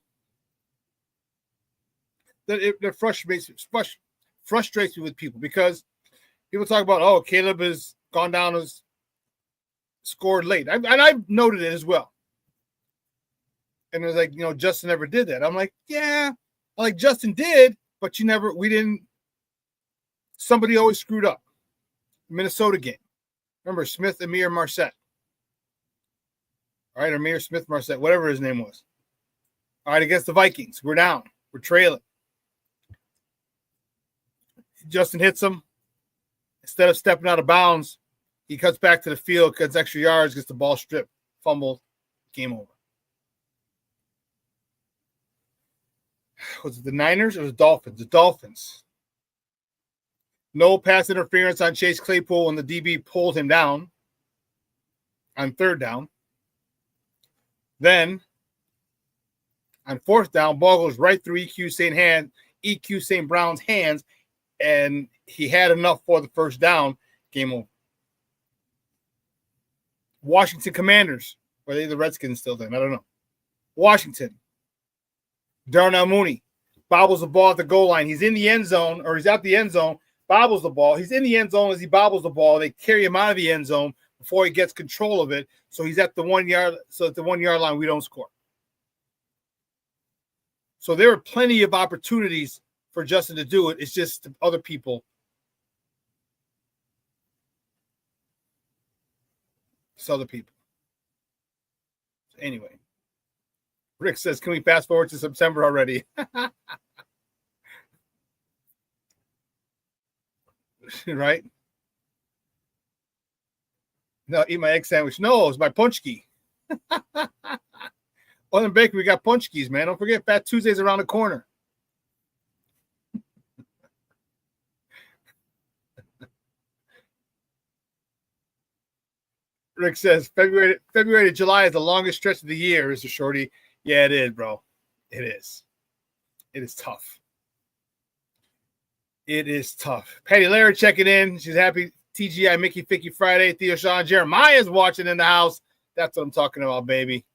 that frustrates me with people, because people talk about, oh, Caleb has gone down as scored late. And I've noted it as well. And it was like, Justin never did that. I'm like, yeah, like Justin did, but somebody always screwed up. Minnesota game. Remember Smith, Amir, Marset. All right, Amir Smith, Marset, whatever his name was. All right, against the Vikings. We're down. We're trailing. Justin hits him. Instead of stepping out of bounds, he cuts back to the field, cuts extra yards, gets the ball stripped, fumbled, game over. Was it the Niners or the Dolphins? The Dolphins. No pass interference on Chase Claypool when the DB pulled him down on third down. Then On fourth down, ball goes right through EQ St. Brown's hands, and he had enough for the first down. Game over. Washington Commanders. Were they the Redskins still then? I don't know. Washington. Darnell Mooney bobbles the ball at the goal line. He's in the end zone, or he's at the end zone, bobbles the ball. He's in the end zone as he bobbles the ball. They carry him out of the end zone before he gets control of it. So he's at the 1 yard. So at the 1 yard line, we don't score. So there are plenty of opportunities for Justin to do it. It's just other people. It's other people. Anyway, Rick says, can we fast forward to September already? Right? No, eat my egg sandwich. No, it's my punchki. Other than bakery, we got punchkis, man. Don't forget Fat Tuesday's around the corner. Rick says February to July is the longest stretch of the year, is a shorty. Yeah, it is, bro. It is. It is tough. It is tough. Patty Larry checking in. She's happy. TGI Mickey Ficky Friday. Theo Shawn Jeremiah's watching in the house. That's what I'm talking about, baby.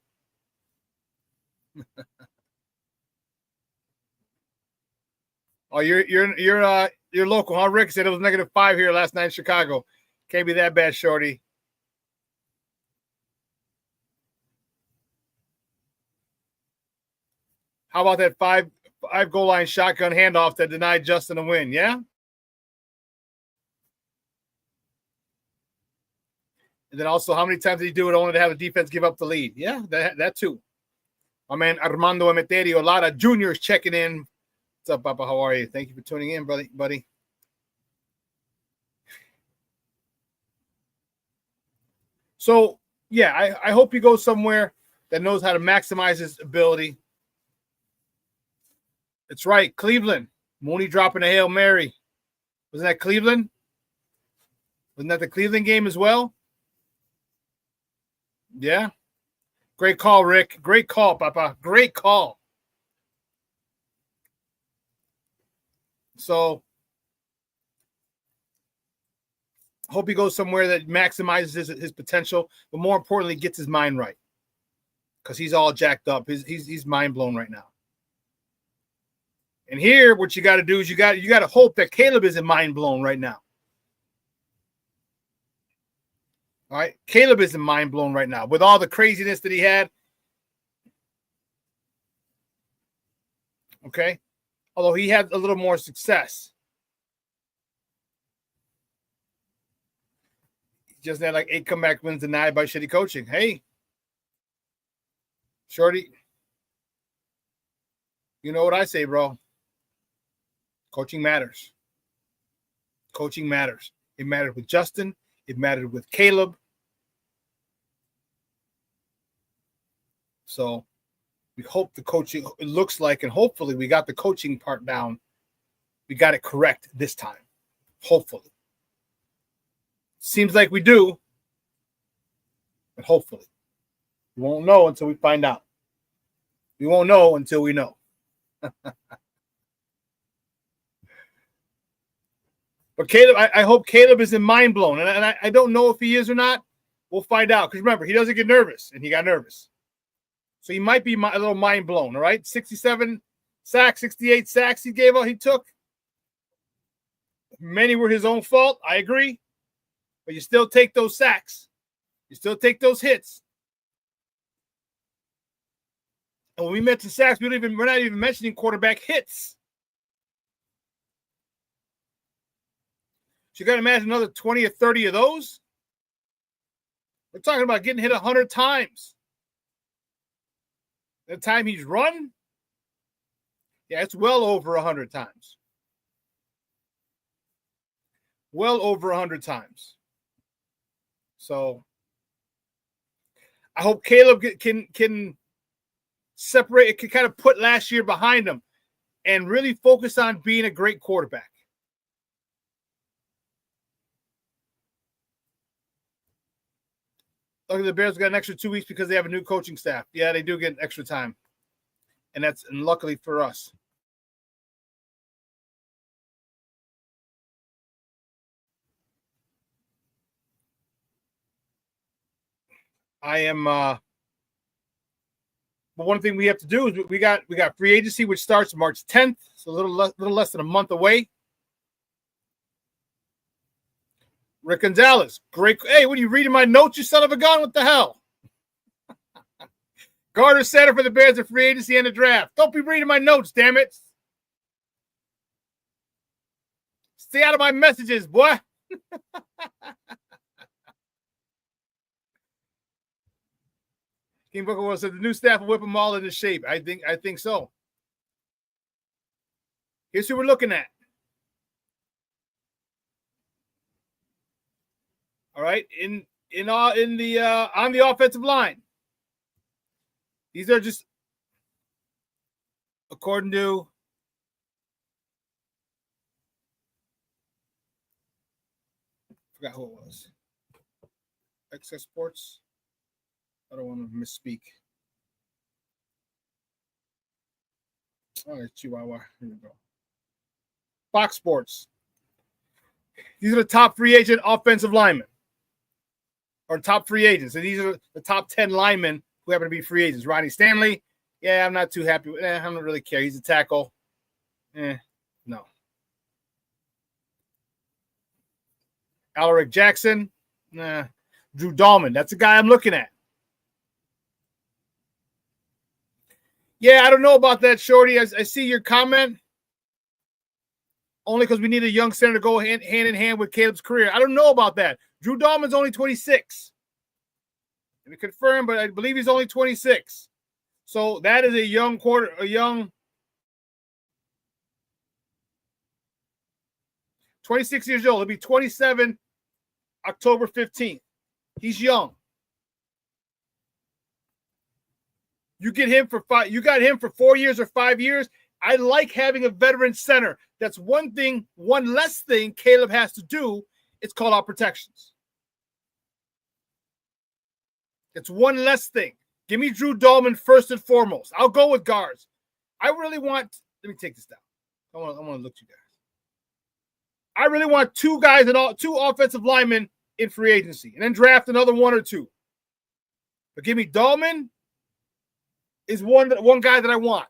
Oh, you're local, huh? Rick said it was -5 here last night in Chicago. Can't be that bad, shorty. How about that five goal line shotgun handoff that denied Justin a win? Yeah. And then also, how many times did he do it only to have the defense give up the lead? Yeah, that too. My man Armando Emeterio Lara Jr. is checking in. What's up, Papa? How are you? Thank you for tuning in, buddy. So, yeah, I hope he goes somewhere that knows how to maximize his ability. That's right, Cleveland. Mooney dropping a Hail Mary. Wasn't that Cleveland? Wasn't that the Cleveland game as well? Yeah. Great call, Rick. Great call, Papa. Great call. So, hope he goes somewhere that maximizes his potential, but more importantly, gets his mind right. Because he's all jacked up. He's mind blown right now. And here, what you got to do is you got to hope that Caleb isn't mind blown right now. All right, Caleb isn't mind blown right now with all the craziness that he had. Okay, although he had a little more success, he just had like 8 comeback wins denied by shitty coaching. Hey, shorty, you know what I say, bro? Coaching matters. Coaching matters. It mattered with Justin. It mattered with Caleb. So we hope the coaching, it looks like, and hopefully we got the coaching part down. We got it correct this time. Hopefully. Seems like we do. But hopefully. We won't know until we find out. We won't know until we know. But Caleb, I hope Caleb isn't mind blown. And I don't know if he is or not. We'll find out. Because remember, he doesn't get nervous. And he got nervous. So he might be a little mind blown. All right. 67 sacks, 68 sacks he took. Many were his own fault. I agree. But you still take those sacks. You still take those hits. And when we mention sacks, we're not even mentioning quarterback hits. So you got to imagine another 20 or 30 of those. We're talking about getting hit 100 times. The time he's run, yeah, it's well over 100 times. Well over 100 times. So I hope Caleb can separate, can kind of put last year behind him and really focus on being a great quarterback. Look, the Bears got an extra 2 weeks because they have a new coaching staff. Yeah, they do get extra time. and luckily for us. I am. But one thing we have to do is we got free agency, which starts March 10th, so a little less than a month away. Rick Gonzalez, great. Hey, what are you reading my notes, you son of a gun? What the hell? Garter center for the Bears at free agency and the draft. Don't be reading my notes, damn it. Stay out of my messages, boy. King Booker said the new staff will whip them all into shape. I think so. Here's who we're looking at. All right, on the offensive line. These are just according to forgot who it was. Excess Sports. I don't want to misspeak. All right, Chihuahua. Here we go. Fox Sports. These are the top free agent offensive linemen. Or top free agents. And these are the top 10 linemen who happen to be free agents. Ronnie Stanley. Yeah, I'm not too happy with I don't really care. He's a tackle. No. Alaric Jackson. Nah. Drew Dahlman. That's the guy I'm looking at. Yeah, I don't know about that, Shorty. I see your comment. Only because we need a young center to go hand in hand with Caleb's career. I don't know about that. Drew Dahlman's only 26. Let me confirm, but I believe he's only 26. So that is a young 26 years old. He'll be 27 October 15th. He's young. You get him for 5. You got him for 4 years or 5 years. I like having a veteran center. That's one less thing Caleb has to do. It's call out protections. It's one less thing. Give me Drew Dahlman first and foremost. I'll go with guards. I really want. Let me take this down. I want to look at you guys. I really want two offensive linemen in free agency, and then draft another one or two. But give me Dahlman. Is one guy that I want.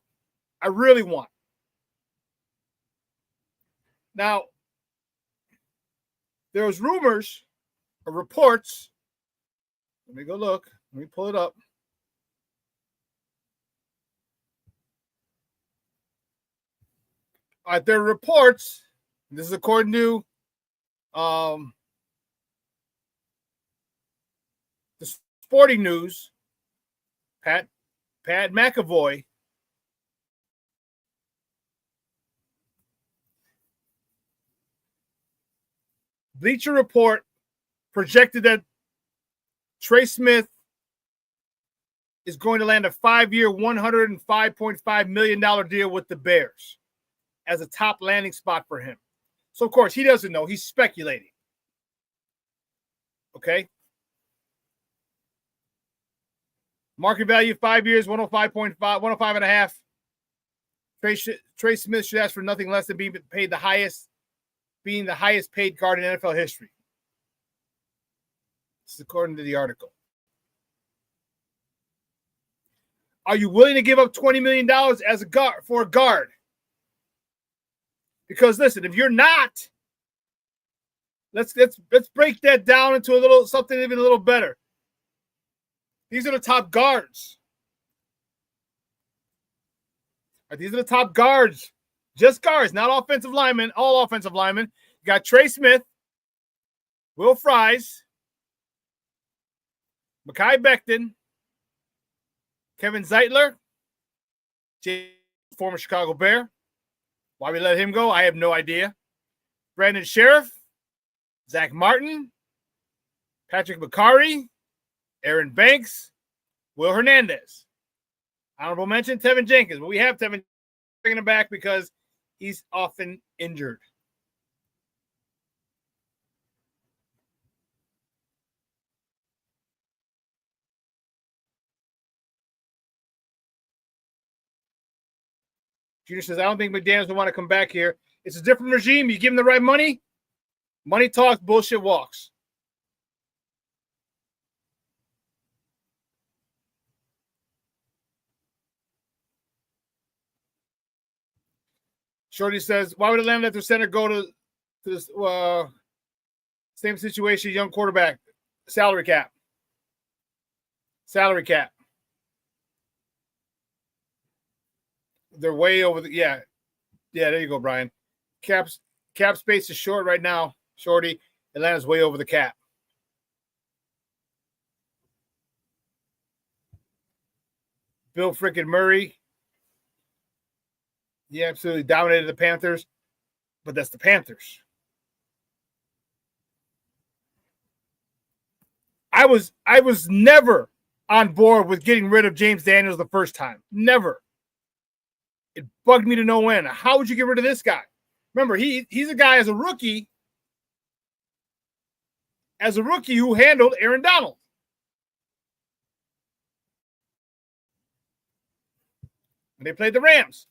I really want. Now, there was rumors or reports. Let me go look. Let me pull it up. All right, there are reports. This is according to the Sporting News. Pat McAvoy. Bleacher Report projected that Trey Smith is going to land a 5-year, $105.5 million deal with the Bears as a top landing spot for him. So, of course, he doesn't know. He's speculating. Okay? Market value, 5 years, 105.5, 105.5. Trey Smith should ask for nothing less than being the highest paid guard in NFL history. This is according to the article. Are you willing to give up $20 million as a guard for a guard? Because listen, if you're not, let's break that down into something even a little better. These are the top guards. These are the top guards. Just guards, not offensive linemen, all offensive linemen. You got Trey Smith, Will Fries, Mekhi Becton, Kevin Zeitler, former Chicago Bear. Why we let him go, I have no idea. Brandon Sheriff, Zach Martin, Patrick McCarry, Aaron Banks, Will Hernandez. Honorable mention, Tevin Jenkins. But we have Tevin bringing him back because he's often injured. Junior says, I don't think McDaniels will want to come back here. It's a different regime. You give him the right money. Money talks, bullshit walks. Shorty says, why would Atlanta let their center go to this same situation, young quarterback? Salary cap. Salary cap. They're way over the yeah, there you go, Brian. Cap space is short right now, Shorty. Atlanta's way over the cap. Bill frickin' Murray. He absolutely dominated the Panthers, but that's the Panthers. I was never on board with getting rid of James Daniels the first time. Never. It bugged me to no end. How would you get rid of this guy? Remember, he's a guy as a rookie who handled Aaron Donald. And they played the Rams.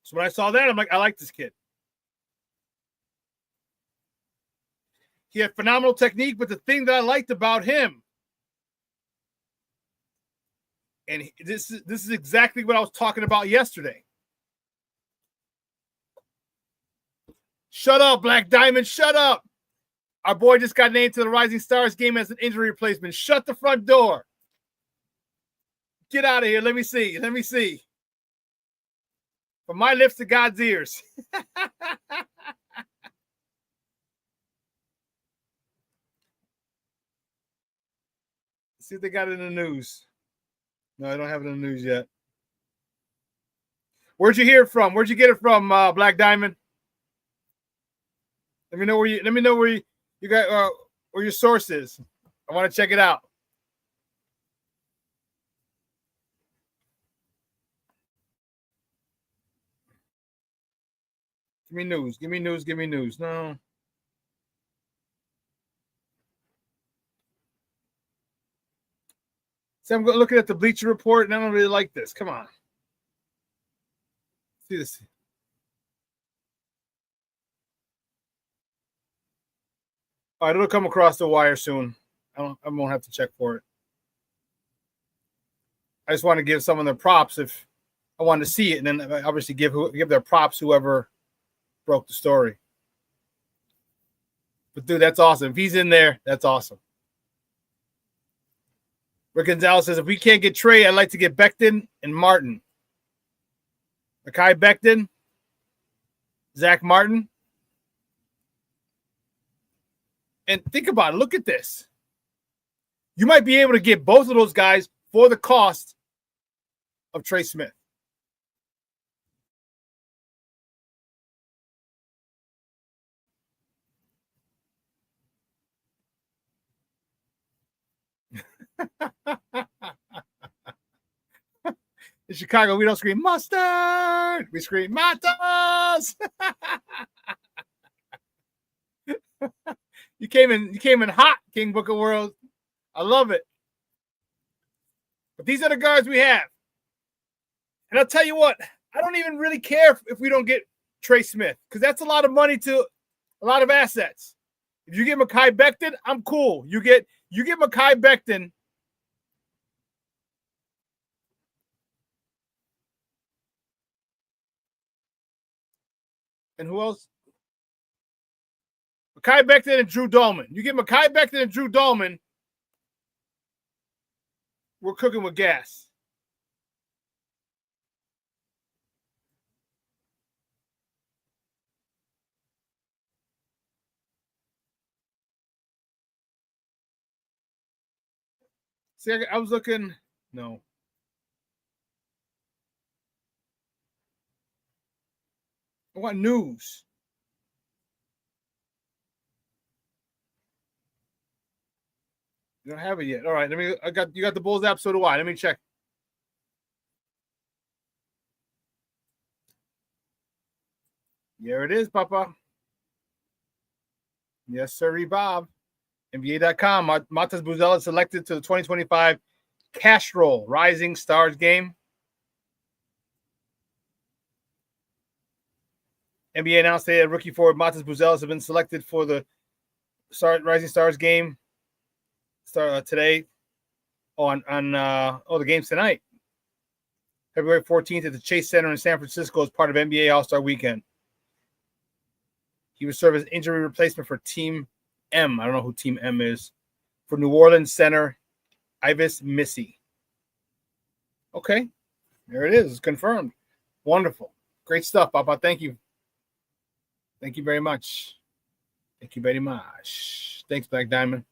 So when I saw that, I'm like, I like this kid. He had phenomenal technique, but the thing that I liked about him, and this is exactly what I was talking about yesterday. Shut up, Black Diamond. Shut up. Our boy just got named to the Rising Stars game as an injury replacement. Shut the front door. Get out of here. Let me see. Let me see. From my lips to God's ears. See if they got it in the news. No, I don't have it in the news yet. Where'd you hear it from? Where'd you get it from, Black Diamond? Let me know where you got where your source is. I want to check it out. Give me news. Give me news. Give me news. No. See, I'm looking at the Bleacher Report, and I don't really like this. Come on. See this. All right, it'll come across the wire soon. I won't have to check for it. I just want to give someone their props if I wanted to see it, and then obviously give their props whoever broke the story. But dude, that's awesome. If he's in there, that's awesome. Rick Gonzalez says, if we can't get Trey, I'd like to get Becton and Martin. Mekhi Becton, Zach Martin. And think about it. Look at this. You might be able to get both of those guys for the cost of Trey Smith. In Chicago, we don't scream mustard. We scream Matos. You came in hot, King Book of World. I love it. But these are the guards we have. And I'll tell you what, I don't even really care if we don't get Trey Smith, because that's a lot of money to a lot of assets. If you get Mekhi Becton, I'm cool. You get Mekhi Becton. And who else? Mekhi Becton and Drew Dolman. You get Mekhi Becton and Drew Dolman, we're cooking with gas. See, I was looking. No. I want news. You don't have it yet. All right, you got the Bulls app, so do I. Let me check. There it is, Papa. Yes, sir, Bob. NBA.com. Matas Buzella selected to the 2025 Castrol Rising Stars game. NBA announced today that rookie forward Matas Buzelis has been selected for the Rising Stars game today. The game's tonight, February 14th at the Chase Center in San Francisco as part of NBA All-Star Weekend. He would serve as injury replacement for Team M. I don't know who Team M is. For New Orleans center Ivis Missy. Okay, there it is. It's confirmed. Wonderful. Great stuff, Papa. Thank you. Thank you very much. Thank you very much. Thanks, Black Diamond.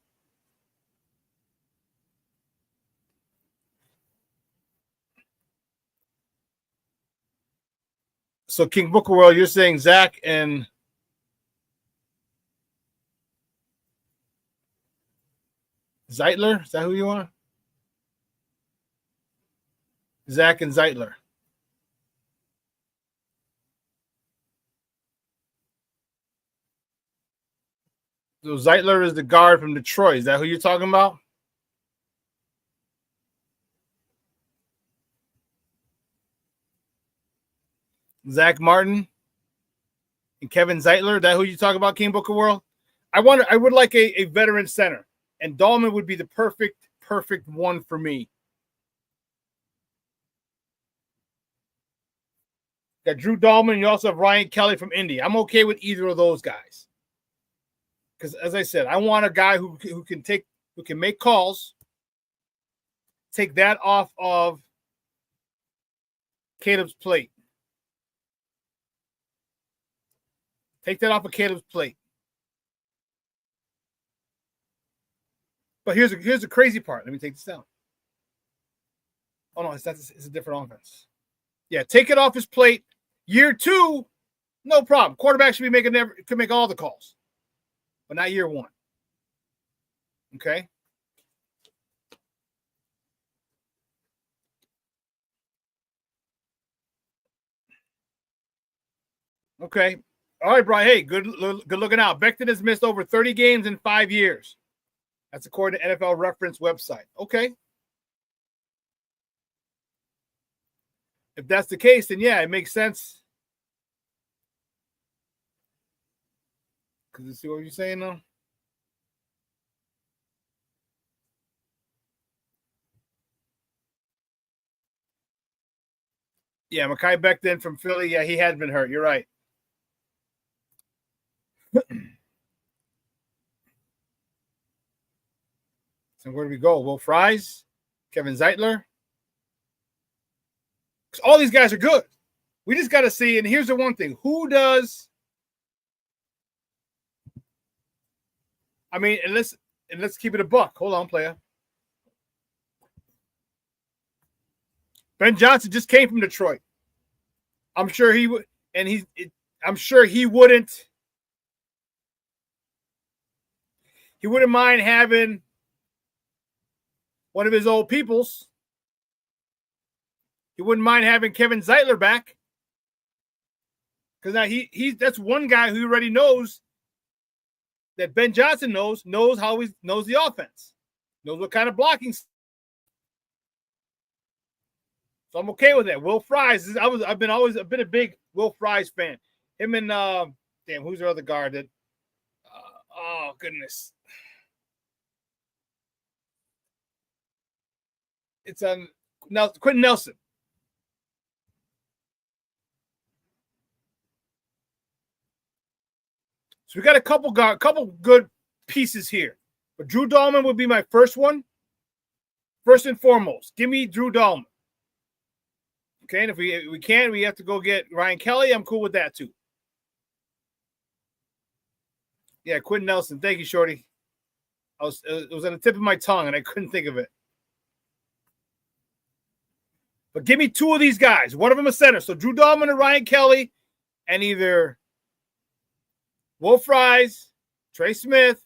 So, King Booker World, you're saying Zach and Zeitler? Is that who you are? Zach and Zeitler. So Zeitler is the guard from Detroit. Is that who you're talking about? Zach Martin and Kevin Zeitler. Is that who you talk about, King Booker World? I would like a veteran center, and Dahlman would be the perfect one for me. Got Drew Dahlman. You also have Ryan Kelly from Indy. I'm okay with either of those guys. Because as I said, I want a guy who can make calls, take that off of Caleb's plate. Take that off of Caleb's plate. But here's the crazy part. Let me take this down. Oh no, it's a different offense. Yeah, take it off his plate. Year 2, no problem. Quarterback should be could make all the calls. But not year 1. Okay? Okay. All right, Brian. Hey, good looking out. Becton has missed over 30 games in 5 years. That's according to NFL Reference website. Okay. If that's the case, then yeah, it makes sense. Because you see what you're saying now? Yeah, Mekhi Becton from Philly. Yeah, he had been hurt. You're right. So where do we go? Will Fries, Kevin Zeitler. All these guys are good. We just got to see. And here's the one thing: who does? I mean, and let's keep it a buck. Hold on, player. Ben Johnson just came from Detroit. I'm sure he would, and I'm sure he wouldn't. He wouldn't mind having one of his old peoples. He wouldn't mind having Kevin Zeitler back. Because now that's one guy who already knows that Ben Johnson knows how he knows the offense. Knows what kind of blocking. So I'm okay with that. Will Fries. I've been a big Will Fries fan. Him and who's the other guard that oh goodness. It's on Quentin Nelson. So we got a couple good pieces here. But Drew Dahlman would be my first one. First and foremost, give me Drew Dahlman. Okay, and if we can, we have to go get Ryan Kelly. I'm cool with that too. Yeah, Quentin Nelson. Thank you, Shorty. It was on the tip of my tongue, and I couldn't think of it. But give me 2 of these guys. One of them a center. So Drew Dahlman and Ryan Kelly, and either Will Fries, Trey Smith.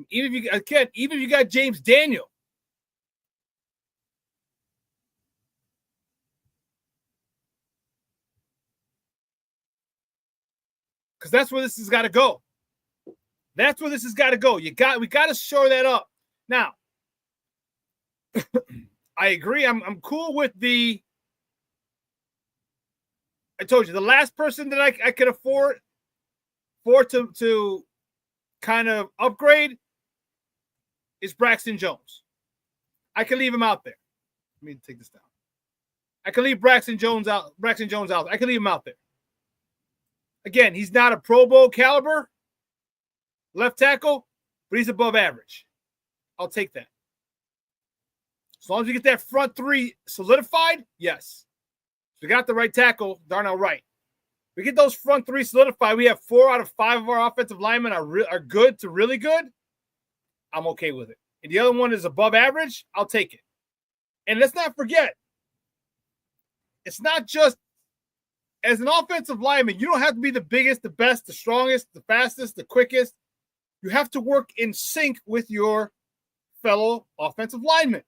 Even if you got James Daniel. Because that's where this has got to go. That's where this has got to go. We got to shore that up. Now, I agree. I'm cool with the. I told you the last person that I could afford to kind of upgrade is Braxton Jones. I can leave him out there. Let me take this down. I can leave Braxton Jones out. I can leave him out there. Again, he's not a Pro Bowl caliber left tackle, but he's above average. I'll take that. As long as we get that front three solidified, yes. We got the right tackle, Darnell Wright. We get those front three solidified. We have 4 out of 5 of our offensive linemen are good to really good. I'm okay with it. And the other one is above average. I'll take it. And let's not forget, it's not just as an offensive lineman, you don't have to be the biggest, the best, the strongest, the fastest, the quickest. You have to work in sync with your fellow offensive linemen.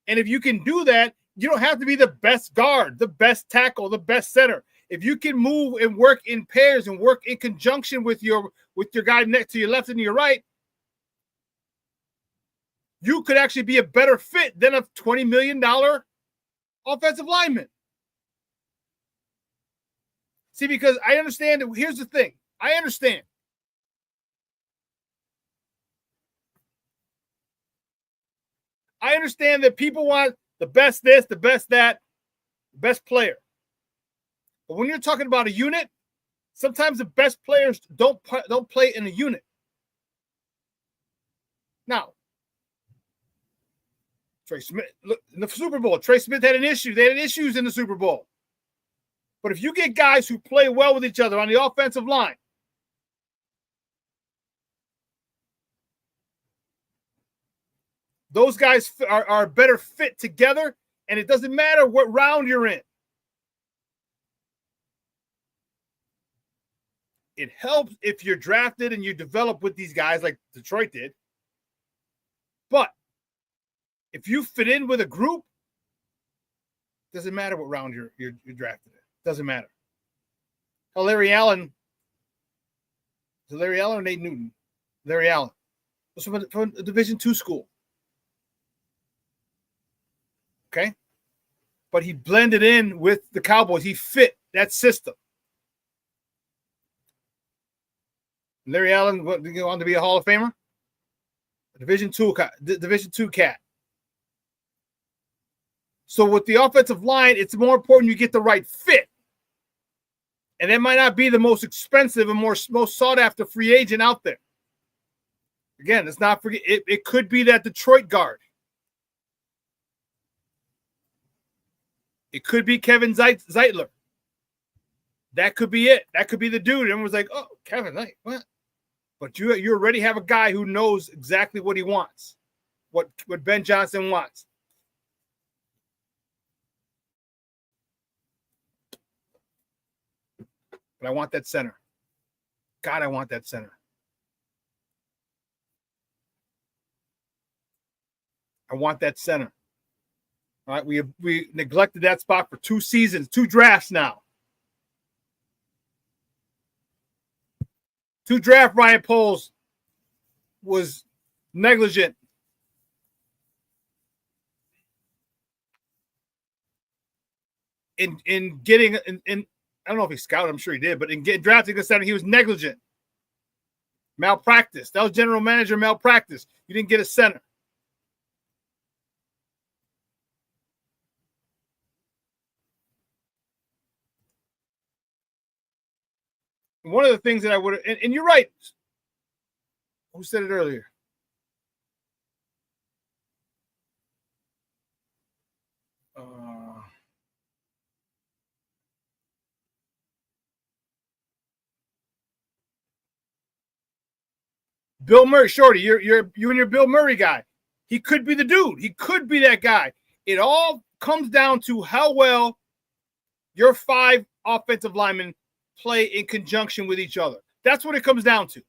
And if you can do that, you don't have to be the best guard, the best tackle, the best center. If you can move and work in pairs and work in conjunction with your guy next to your left and your right, you could actually be a better fit than a $20 million offensive lineman. See, because I understand that here's the thing. I understand. I understand that people want the best this, the best that, the best player. But when you're talking about a unit, sometimes the best players don't play in a unit. Now, Trey Smith, look, in the Super Bowl, Trey Smith had an issue. They had issues in the Super Bowl. But if you get guys who play well with each other on the offensive line, those guys are a better fit together, and it doesn't matter what round you're in. It helps if you're drafted and you develop with these guys like Detroit did. But if you fit in with a group, doesn't matter what round you're drafted in. Doesn't matter. Larry Allen. Is it Larry Allen or Nate Newton? Larry Allen. Was from a Division II school. Okay? But he blended in with the Cowboys. He fit that system. Larry Allen went on to be a Hall of Famer. A Division II cat. So with the offensive line, it's more important you get the right fit. And that might not be the most expensive and most sought after free agent out there. Again, let's not forget, it could be that Detroit guard. It could be Kevin Zeitler. That could be it. That could be the dude. Everyone's like, oh, Kevin, like, what? But you already have a guy who knows exactly what he wants, what Ben Johnson wants. But I want that center. God, I want that center. I want that center. All right, we neglected that spot for 2 seasons, 2 drafts now. 2 draft Ryan Poles was negligent. In getting in I don't know if he scouted, I'm sure he did, but in getting drafted the center, he was negligent. Malpractice. That was general manager malpractice. You didn't get a center. One of the things that I would have, and you're right. Who said it earlier? Bill Murray, Shorty, you and your Bill Murray guy. He could be the dude. He could be that guy. It all comes down to how well your 5 offensive linemen play in conjunction with each other. That's what it comes down to.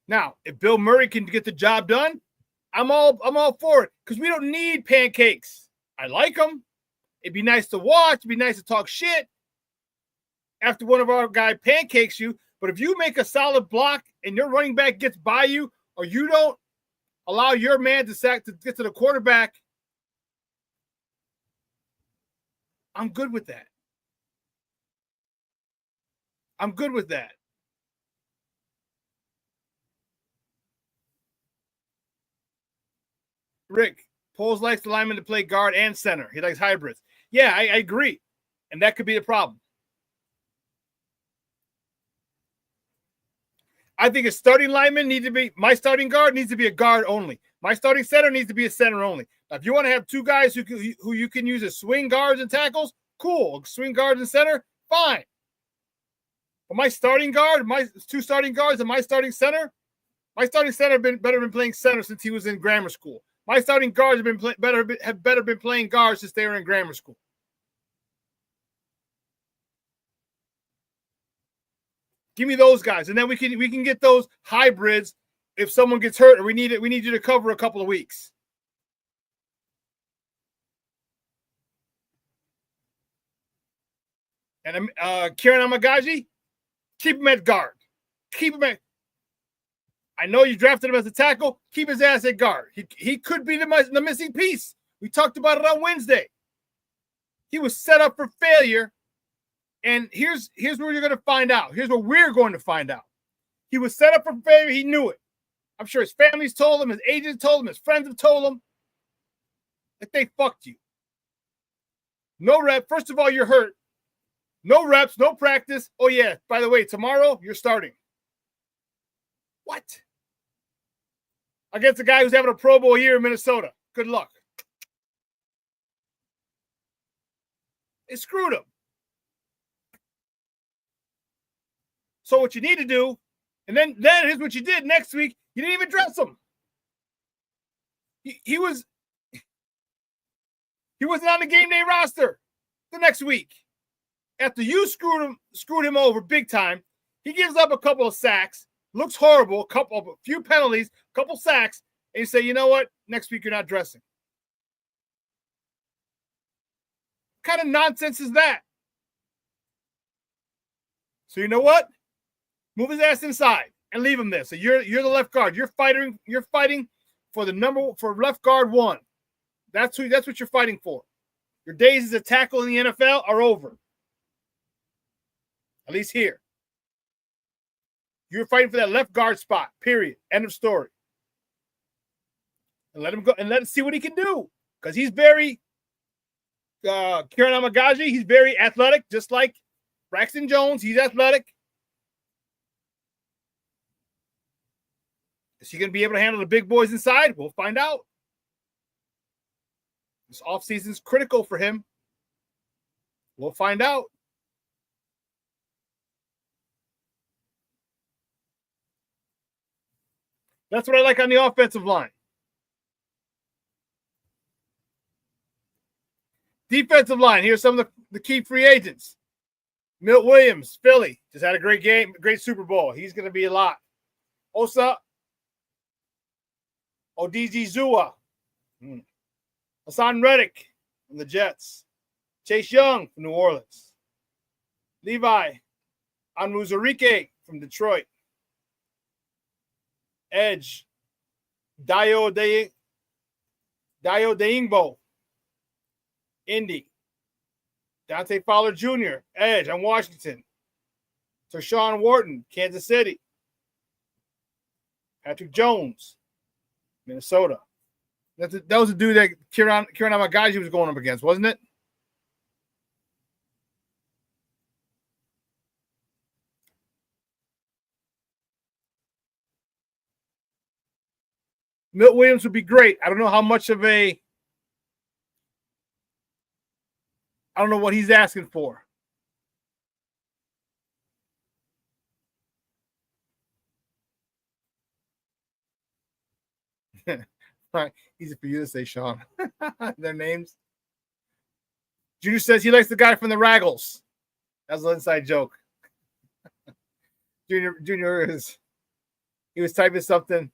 Now, if Bill Murray can get the job done, I'm all for it because we don't need pancakes. I like them. It'd be nice to watch. It'd be nice to talk shit. after one of our guy pancakes you. But if you make a solid block and your running back gets by you, or you don't allow your man to get to the quarterback, I'm good with that. I'm good with that. Rick, Poles likes the lineman to play guard and center. He likes hybrids. Yeah, I agree. And that could be the problem. I think a starting lineman needs to be, my starting guard needs to be a guard only. My starting center needs to be a center only. Now, if you want to have two guys who you can use as swing guards and tackles, cool. Swing guards and center, fine. But my starting guard, my two starting guards and my starting center better been playing center since he was in grammar school. My starting guards have better been playing guards since they were in grammar school. Give me those guys, and then we can get those hybrids if someone gets hurt or we need you to cover a couple of weeks. And Kieran Amagaji, keep him at guard. Keep him at. I know you drafted him as a tackle. Keep his ass at guard. He could be the missing piece. We talked about it on Wednesday. He was set up for failure. And here's where you're going to find out. Here's what we're going to find out. He was set up for failure. He knew it. I'm sure his family's told him, his agents told him, his friends have told him that they fucked you. No rep. First of all, you're hurt. No reps, no practice. Oh, yeah, by the way, tomorrow you're starting. What? Against a guy who's having a Pro Bowl year in Minnesota. Good luck. They screwed him. So what you need to do, and then here's what you did next week. You didn't even dress him. He wasn't on the game day roster the next week. After you screwed him over big time, he gives up a couple of sacks, looks horrible, a few penalties, a couple sacks, and you say, you know what? Next week you're not dressing. What kind of nonsense is that? So you know what? Move his ass inside and leave him there. So you're the left guard. You're fighting for for left guard 1. That's what you're fighting for. Your days as a tackle in the NFL are over. At least here. You're fighting for that left guard spot. Period. End of story. And let him go and let him see what he can do. Because he's very Kieran Amagaji, he's very athletic, just like Braxton Jones. He's athletic. Is he going to be able to handle the big boys inside? We'll find out. This offseason is critical for him. We'll find out. That's what I like on the offensive line. Defensive line. Here's some of the key free agents. Milt Williams, Philly, just had a great game, great Super Bowl. He's going to be a lot. Osa Odizizua. Hassan Reddick from the Jets. Chase Young from New Orleans. Levi Onwuzurike from Detroit. Edge Dayo Deingbo, Indy. Dante Fowler Jr., edge on Washington. Tershawn Wharton, Kansas City. Patrick Jones, Minnesota. That was the dude that Kieran Amagaji was going up against, wasn't it? Milt Williams would be great. I don't know how much of a I don't know what he's asking for. Right. Easy for you to say, Shawn. Their names. Junior says he likes the guy from the Raggles. That's an inside joke. Junior he was typing something.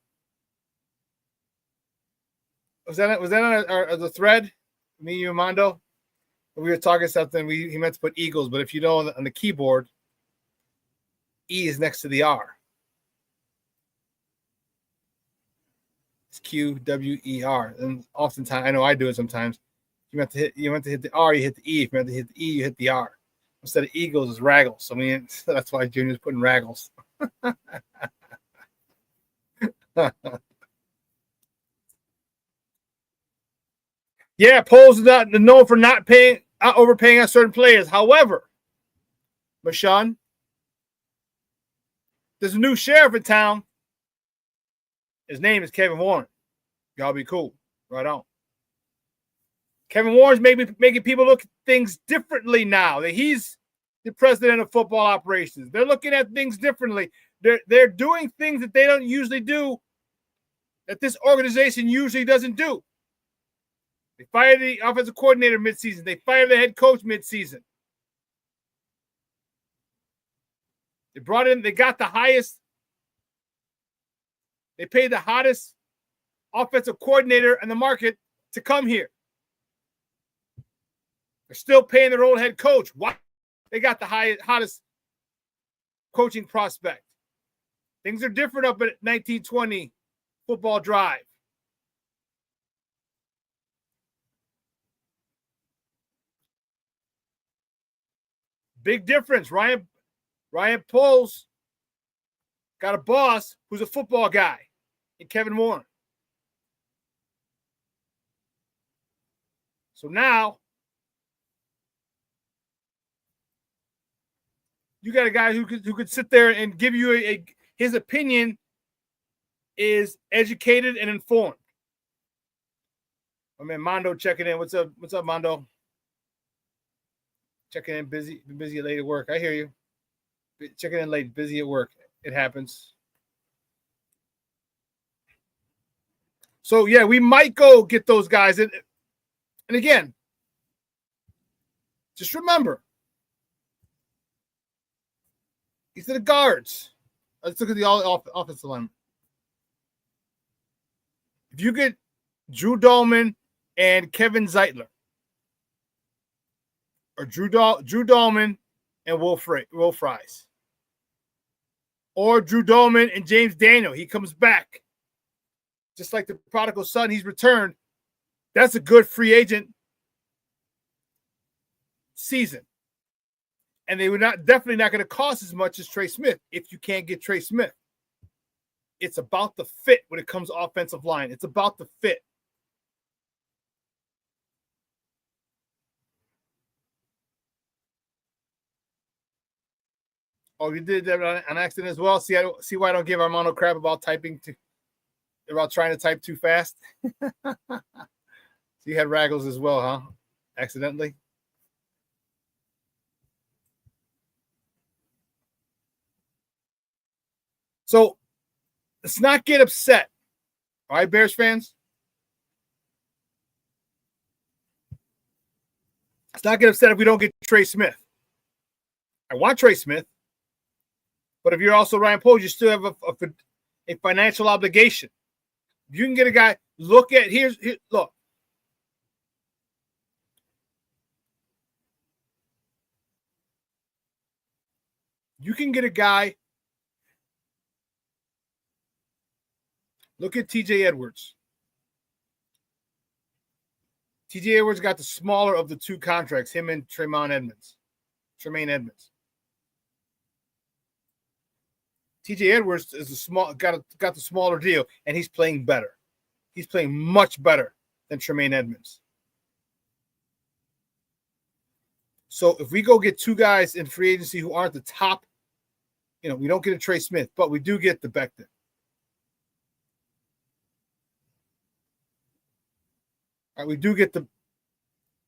Was that on the thread? Me, you, and Mondo? We were talking something. He meant to put Eagles, but if you know on the keyboard, E is next to the R. It's Q-W-E-R. And oftentimes, I know I do it sometimes. You want to hit the R, you hit the E. If you want to hit the E, you hit the R. Instead of Eagles, it's Raggles. I mean, that's why Junior's putting Raggles. Yeah, Poles is not known for not overpaying on certain players. However, Mashawn, there's a new sheriff in town. His name is Kevin Warren. Y'all be cool. Right on. Kevin Warren's making people look at things differently now that he's the president of football operations. They're looking at things differently. They're doing things that they don't usually do, that this organization usually doesn't do. They fired the offensive coordinator midseason. They fired the head coach midseason. They got the highest, they paid the hottest offensive coordinator in the market to come here. They're still paying their old head coach. Why? They got the hottest coaching prospect. Things are different up at 1920 Football Drive. Big difference. Ryan Poles got a boss who's a football guy in Kevin Warren. So now you got a guy who could sit there and give you his opinion is educated and informed. I mean, Mondo checking in. What's up, Mondo? Checking in, busy late at work. I hear you. Checking in late, busy at work. It happens. So yeah, we might go get those guys. And again, just remember, these are the guards. Let's look at the offensive line. If you get Drew Dahlman and Kevin Zeitler, or Drew Dahlman and Will Fries, or Drew Dahlman and James Daniel, he comes back. Just like the prodigal son, he's returned. That's a good free agent season. And they were definitely not going to cost as much as Trey Smith if you can't get Trey Smith. It's about the fit when it comes to offensive line. It's about the fit. Oh, you did that on accident as well? See why I don't give Armando crap about trying to type too fast? So you had Raggles as well, huh? Accidentally? So let's not get upset. All right, Bears fans? Let's not get upset if we don't get Trey Smith. I want Trey Smith. But if you're also Ryan Poles, you still have a financial obligation. If you can get a guy, look. You can get a guy. Look at TJ Edwards. TJ Edwards got the smaller of the two contracts, him and Tremaine Edmonds. TJ Edwards is got the smaller deal, and he's playing better. He's playing much better than Tremaine Edmonds. So if we go get two guys in free agency who aren't the top, we don't get a Trey Smith, but we do get the Becton. All right, we do get the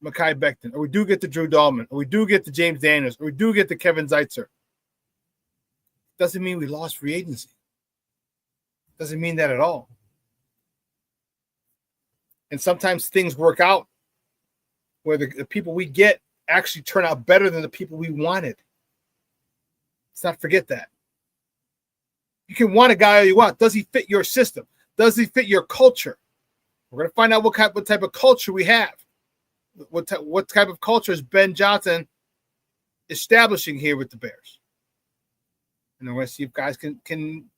Mekhi Becton, or we do get the Drew Dahlman, or we do get the James Daniels, or we do get the Kevin Zeitler. Doesn't mean we lost free agency. Doesn't mean that at all. And sometimes things work out where the people we get actually turn out better than the people we wanted. Let's not forget that. You can want a guy all you want. Does he fit your system? Does he fit your culture? We're going to find out what type of culture we have. What type of culture is Ben Johnson establishing here with the Bears? And we're going to see if guys can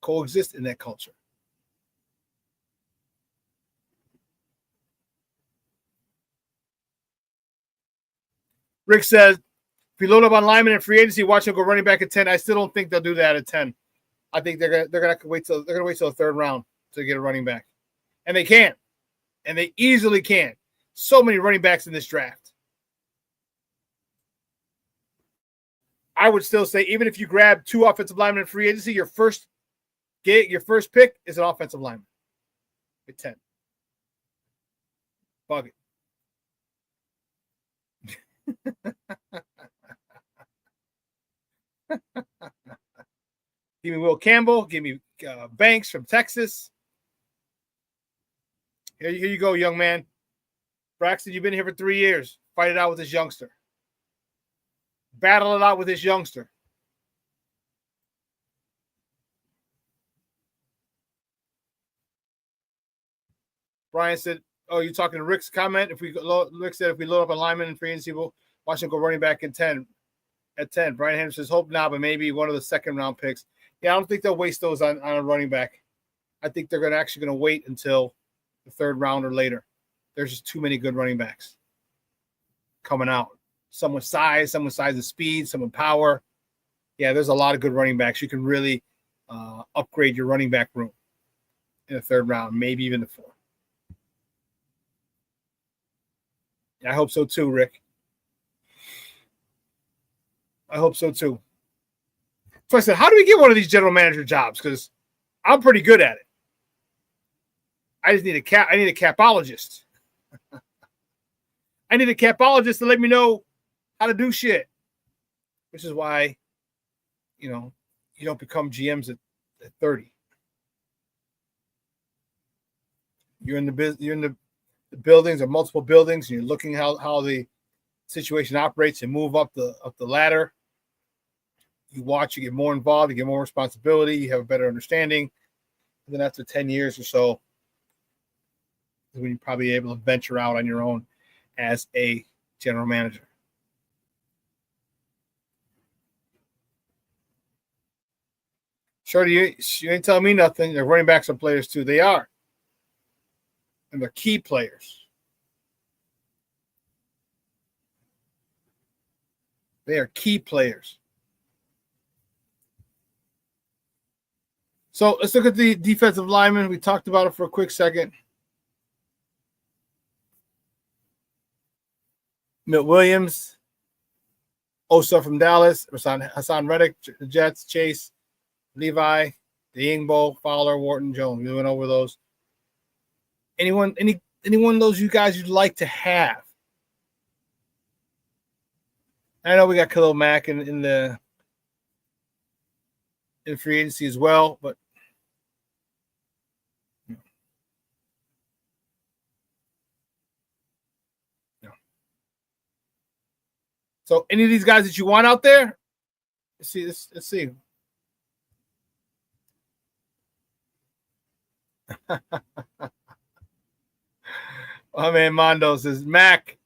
coexist in that culture. Rick says, if you load up on lineman in free agency, watch him go running back at 10. I still don't think they'll do that at 10. I think they're gonna wait till the third round to get a running back. And they can. And they easily can. So many running backs in this draft. I would still say, even if you grab 2 offensive linemen in free agency, your first pick is an offensive lineman at 10. Bug it. Give me Will Campbell. Give me Banks from Texas. Here you go, young man. Braxton, you've been here for 3 years. Fight it out with this youngster. Battle it out with this youngster. Brian said, oh, you're talking to Rick's comment? Rick said, if we load up a lineman in free agency, we'll watch him go running back at 10. Brian Henderson says, hope not, but maybe one of the second-round picks. Yeah, I don't think they'll waste those on a running back. I think they're actually going to wait until the third round or later. There's just too many good running backs coming out. Some with size and speed, some with power. Yeah, there's a lot of good running backs. You can really upgrade your running back room in the third round, maybe even the fourth. I hope so too, Rick. I hope so too. So I said, how do we get one of these general manager jobs? Because I'm pretty good at it. I just need I need a capologist. I need a capologist to let me know how to do shit. Which is why, you don't become GMs at 30. You're in the buildings or multiple buildings, and you're looking how the situation operates. You move up the ladder. You watch, you get more involved, you get more responsibility, you have a better understanding. And then after 10 years or so, when you're probably able to venture out on your own as a general manager. Shorty, you ain't telling me nothing. They're running backs are players too. They are. And they're key players. They are key players. So let's look at the defensive lineman. We talked about it for a quick second. Milt Williams, Osa from Dallas, Hassan Reddick, the Jets, Chase, Levi, Deingbo, Fowler, Wharton, Jones. We went over those. Any one of those you guys you'd like to have? I know we got Khalil Mack in free agency as well, but no. So any of these guys that you want out there? Let's see. Oh man, Mondo says Mac.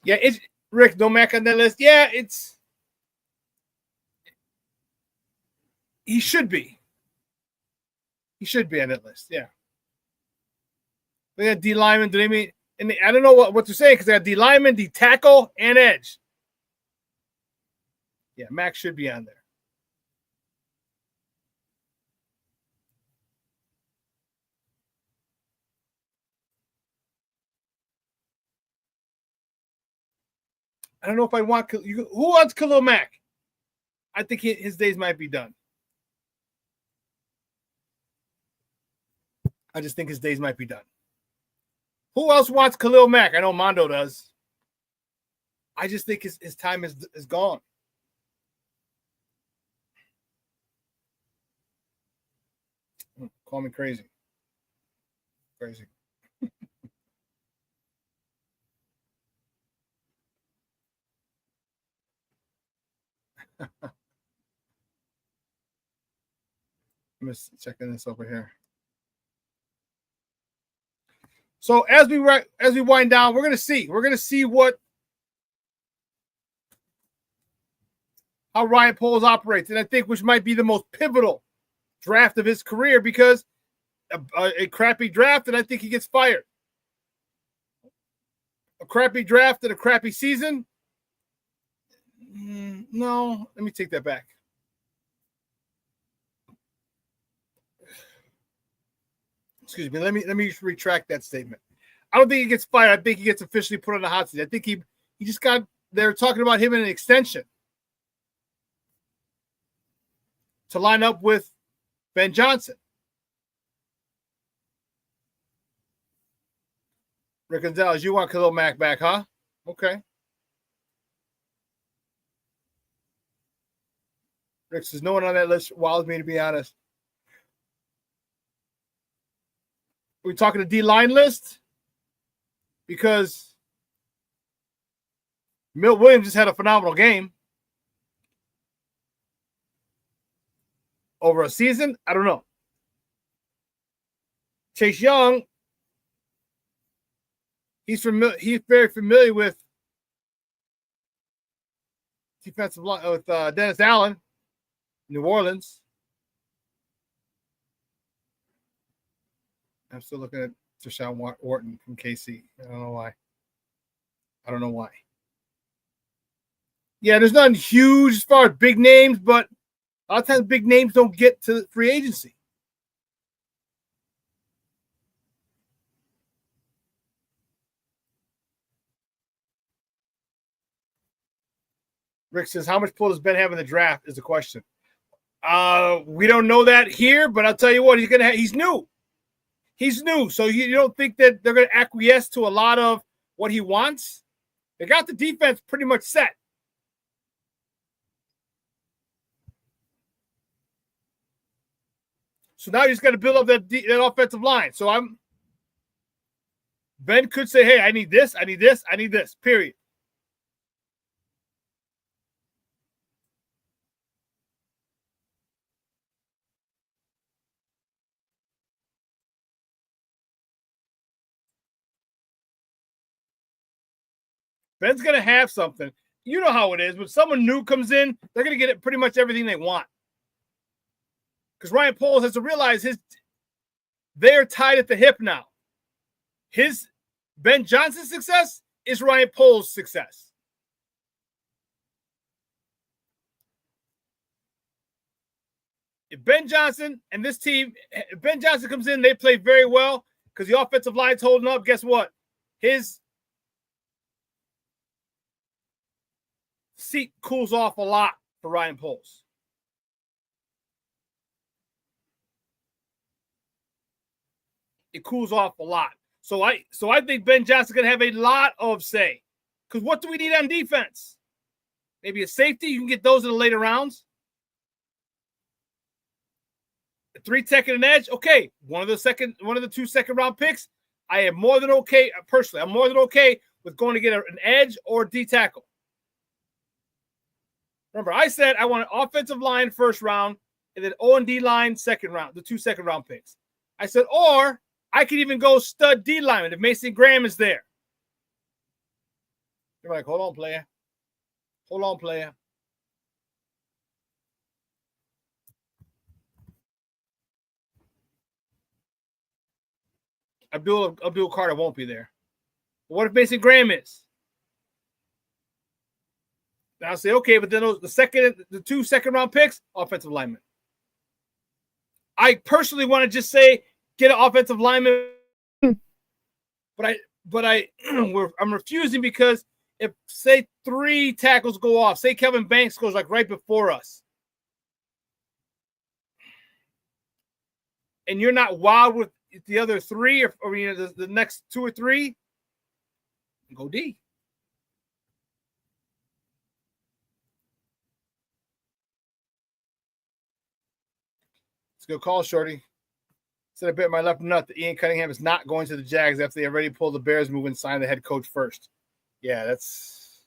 Yeah, it's Rick. No Mac on that list. Yeah, he should be. He should be on that list. Yeah. They got D lineman. Do they mean? And I don't know what to say because they got D lineman, D tackle, and edge. Yeah, Mac should be on there. I don't know if I want who wants Khalil Mack. I think his days might be done. I just think his days might be done. Who else wants Khalil Mack? I know Mondo does. I just think his time is gone. Call me crazy. Crazy. I'm just checking this over here. So as we wind down, we're gonna see how Ryan Poles operates, and I think which might be the most pivotal draft of his career, because a crappy draft and I think he gets fired. A crappy draft and a crappy season. No, let me take that back. Excuse me. Let me retract that statement. I don't think he gets fired. I think he gets officially put on the hot seat. I think he just got. They're talking about him in an extension to line up with Ben Johnson. Rick Gonzalez, you want Khalil Mack back, huh? Okay. Rick says no one on that list wows me, to be honest. Are we talking a D-line list? Because Milt Williams just had a phenomenal game. Over a season? I don't know. Chase Young, he's very familiar with defensive line with Dennis Allen, New Orleans. I'm still looking at Deshaun Wharton from KC. I don't know why. Yeah, there's nothing huge as far as big names, but a lot of times big names don't get to free agency. Rick says, how much pull does Ben have in the draft is the question. We don't know that here, but I'll tell you what, he's new. He's new, so you don't think that they're going to acquiesce to a lot of what he wants? They got the defense pretty much set. So now he's got to build up that offensive line. So Ben could say, hey, I need this, I need this, I need this, period. Ben's going to have something. You know how it is. When someone new comes in, they're going to get pretty much everything they want. Because Ryan Poles has to realize they're tied at the hip now. His Ben Johnson's success is Ryan Poles' success. If Ben Johnson and this team, if Ben Johnson comes in, they play very well because the offensive line's holding up. Guess what? His seat cools off a lot for Ryan Poles. It cools off a lot. So I think Ben Johnson's going to have a lot of say. Because what do we need on defense? Maybe a safety. You can get those in the later rounds. A 3-tech and an edge. Okay, one of the 2 second-round picks. I am more than okay, personally, I'm more than okay with going to get an edge or a D tackle. Remember, I said I want an offensive line first round and then O&D line second round, the 2 second-round picks. I said, or I could even go stud D lineman if Mason Graham is there. You're like, hold on, player. Hold on, player. Abdul Carter won't be there. But what if Mason Graham is? Then I'll say, okay, but then the 2 second-round picks, offensive lineman. I personally want to just say, get an offensive lineman, but I'm refusing because if, say, 3 tackles go off, say Kevin Banks goes like right before us, and you're not wild with the other 3 or the next 2 or 3, go D. It's a good call, Shorty. Said I bet my left nut that Ian Cunningham is not going to the Jags after they already pulled the Bears move and signed the head coach first. Yeah, that's.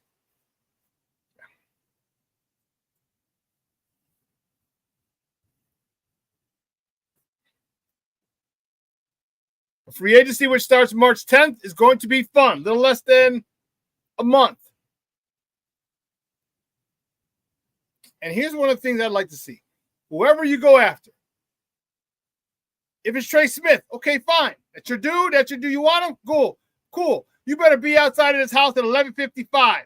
Free agency, which starts March 10th, is going to be fun. A little less than a month. And here's one of the things I'd like to see. Whoever you go after. If it's Trey Smith, okay, fine. That's your dude. That's your dude. You want him? Cool. You better be outside of this house at 11:55.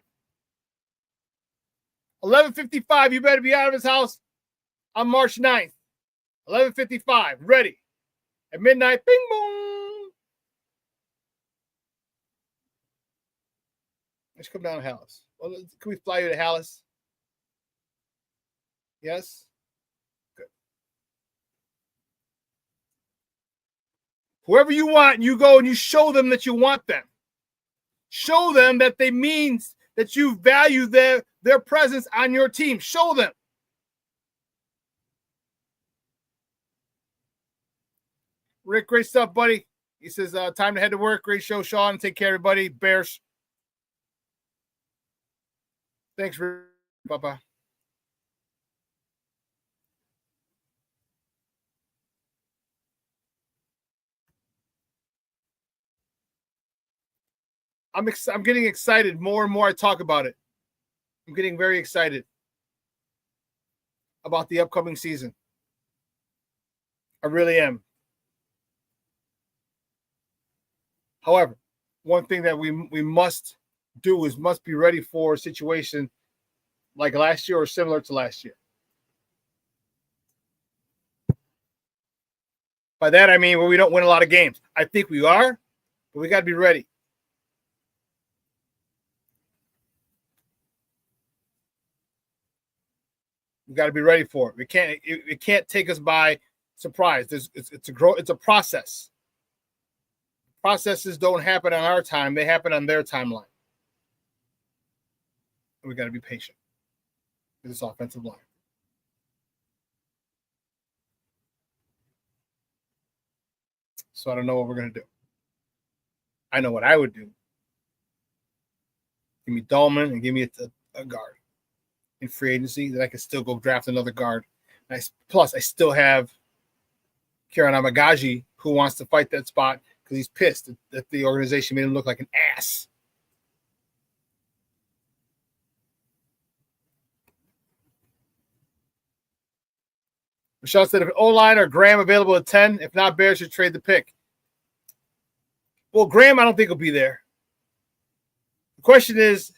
11:55, you better be out of his house on March 9th. 11:55, ready. At midnight, bing, boom. Let's come down to Hallis. Well, can we fly you to Hallis? Yes? Good. Whoever you want, you go and you show them that you want them. Show them that they means that you value their presence on your team. Show them. Rick, great stuff, buddy. He says, time to head to work. Great show, Shawn. Take care, everybody. Bears. Thanks, Rick. Bye-bye. I'm getting excited more and more I talk about it. I'm getting very excited about the upcoming season. I really am. However, one thing that we must do is must be ready for a situation like last year or similar to last year. By that, I mean where we don't win a lot of games. I think we are, but we got to be ready. We got to be ready for it. It can't take us by surprise. It's a process. Processes don't happen on our time. They happen on their timeline. And we got to be patient with this offensive line. So I don't know what we're going to do. I know what I would do. Give me Dahlman and give me a guard in free agency that I could still go draft another guard. Plus, I still have Kieran Amagaji who wants to fight that spot because he's pissed that the organization made him look like an ass. Michelle said, if O-line or Graham available at 10, if not, Bears should trade the pick. Well, Graham, I don't think will be there. The question is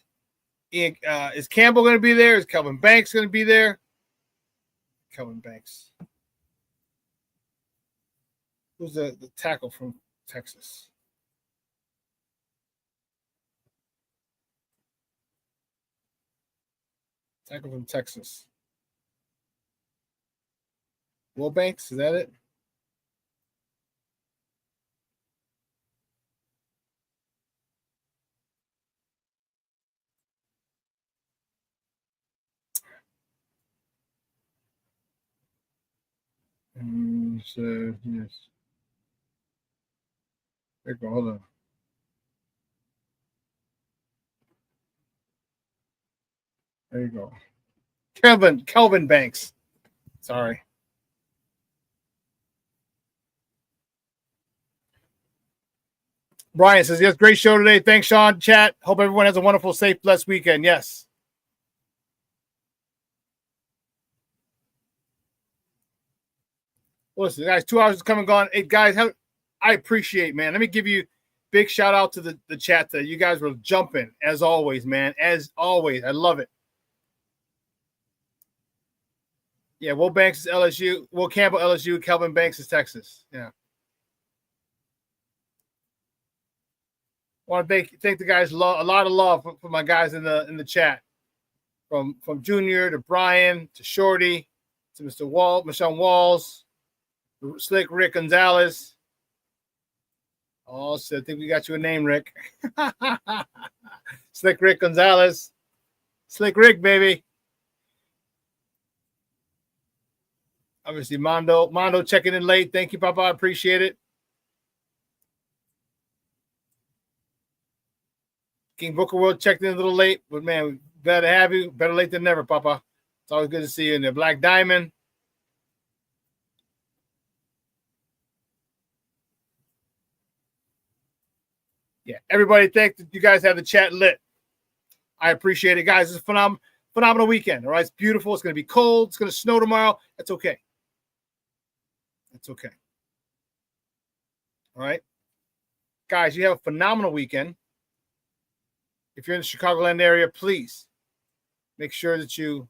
Campbell going to be there? Is Kelvin Banks going to be there? Kelvin Banks. Who's the tackle from Texas? Tackle from Texas. Will Banks, is that it? So, yes. There you go. Hold on. There you go. Kelvin Banks. Sorry. Brian says, yes, great show today. Thanks, Shawn. Chat. Hope everyone has a wonderful, safe, blessed weekend. Yes. Listen, guys, 2 hours is come and gone. Hey, guys, I appreciate, man. Let me give you a big shout out to the chat today. You guys were jumping, as always, man. As always. I love it. Yeah, Will Banks is LSU. Will Campbell, LSU. Kelvin Banks is Texas. Yeah. Want to thank the guys. A lot of love for my guys in the chat, from Junior to Brian to Shorty to Michelle Walls, Slick Rick Gonzalez. Oh, so I think we got you a name, Rick. Slick Rick Gonzalez, Slick Rick, baby. Obviously, Mondo checking in late. Thank you, Papa. I appreciate it. King Booker World checked in a little late, but man, glad to have you. Better late than never, Papa. It's always good to see you in there. Black Diamond. Yeah, everybody, thank you guys have the chat lit. I appreciate it, guys. It's a phenomenal weekend. All right, it's beautiful. It's going to be cold. It's going to snow tomorrow. That's okay. That's okay. All right, guys, you have a phenomenal weekend. If you're in the Chicagoland area, please make sure that you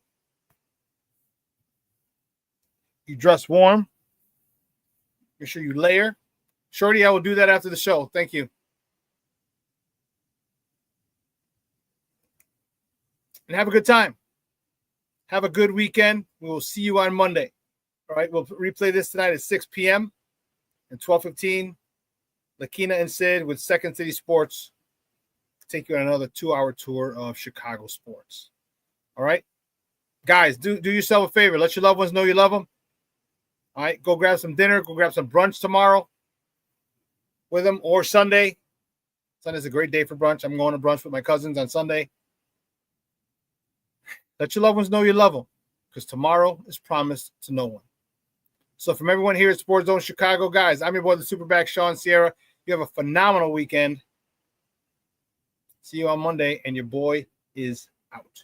dress warm. Make sure you layer. Shorty, I will do that after the show. Thank you. And have a good time. Have a good weekend. We will see you on Monday. All right, we'll replay this tonight at 6 p.m. and 12:15. Lakina and Sid with Second City Sports take you on another 2-hour tour of Chicago sports. All right, guys, do yourself a favor. Let your loved ones know you love them. All right, go grab some dinner. Go grab some brunch tomorrow with them, or Sunday. Sunday's a great day for brunch. I'm going to brunch with my cousins on Sunday. Let your loved ones know you love them, because tomorrow is promised to no one. So from everyone here at Sports Zone Chicago, guys, I'm your boy, the SuperBack, Shawn Sierra. You have a phenomenal weekend. See you on Monday, and your boy is out.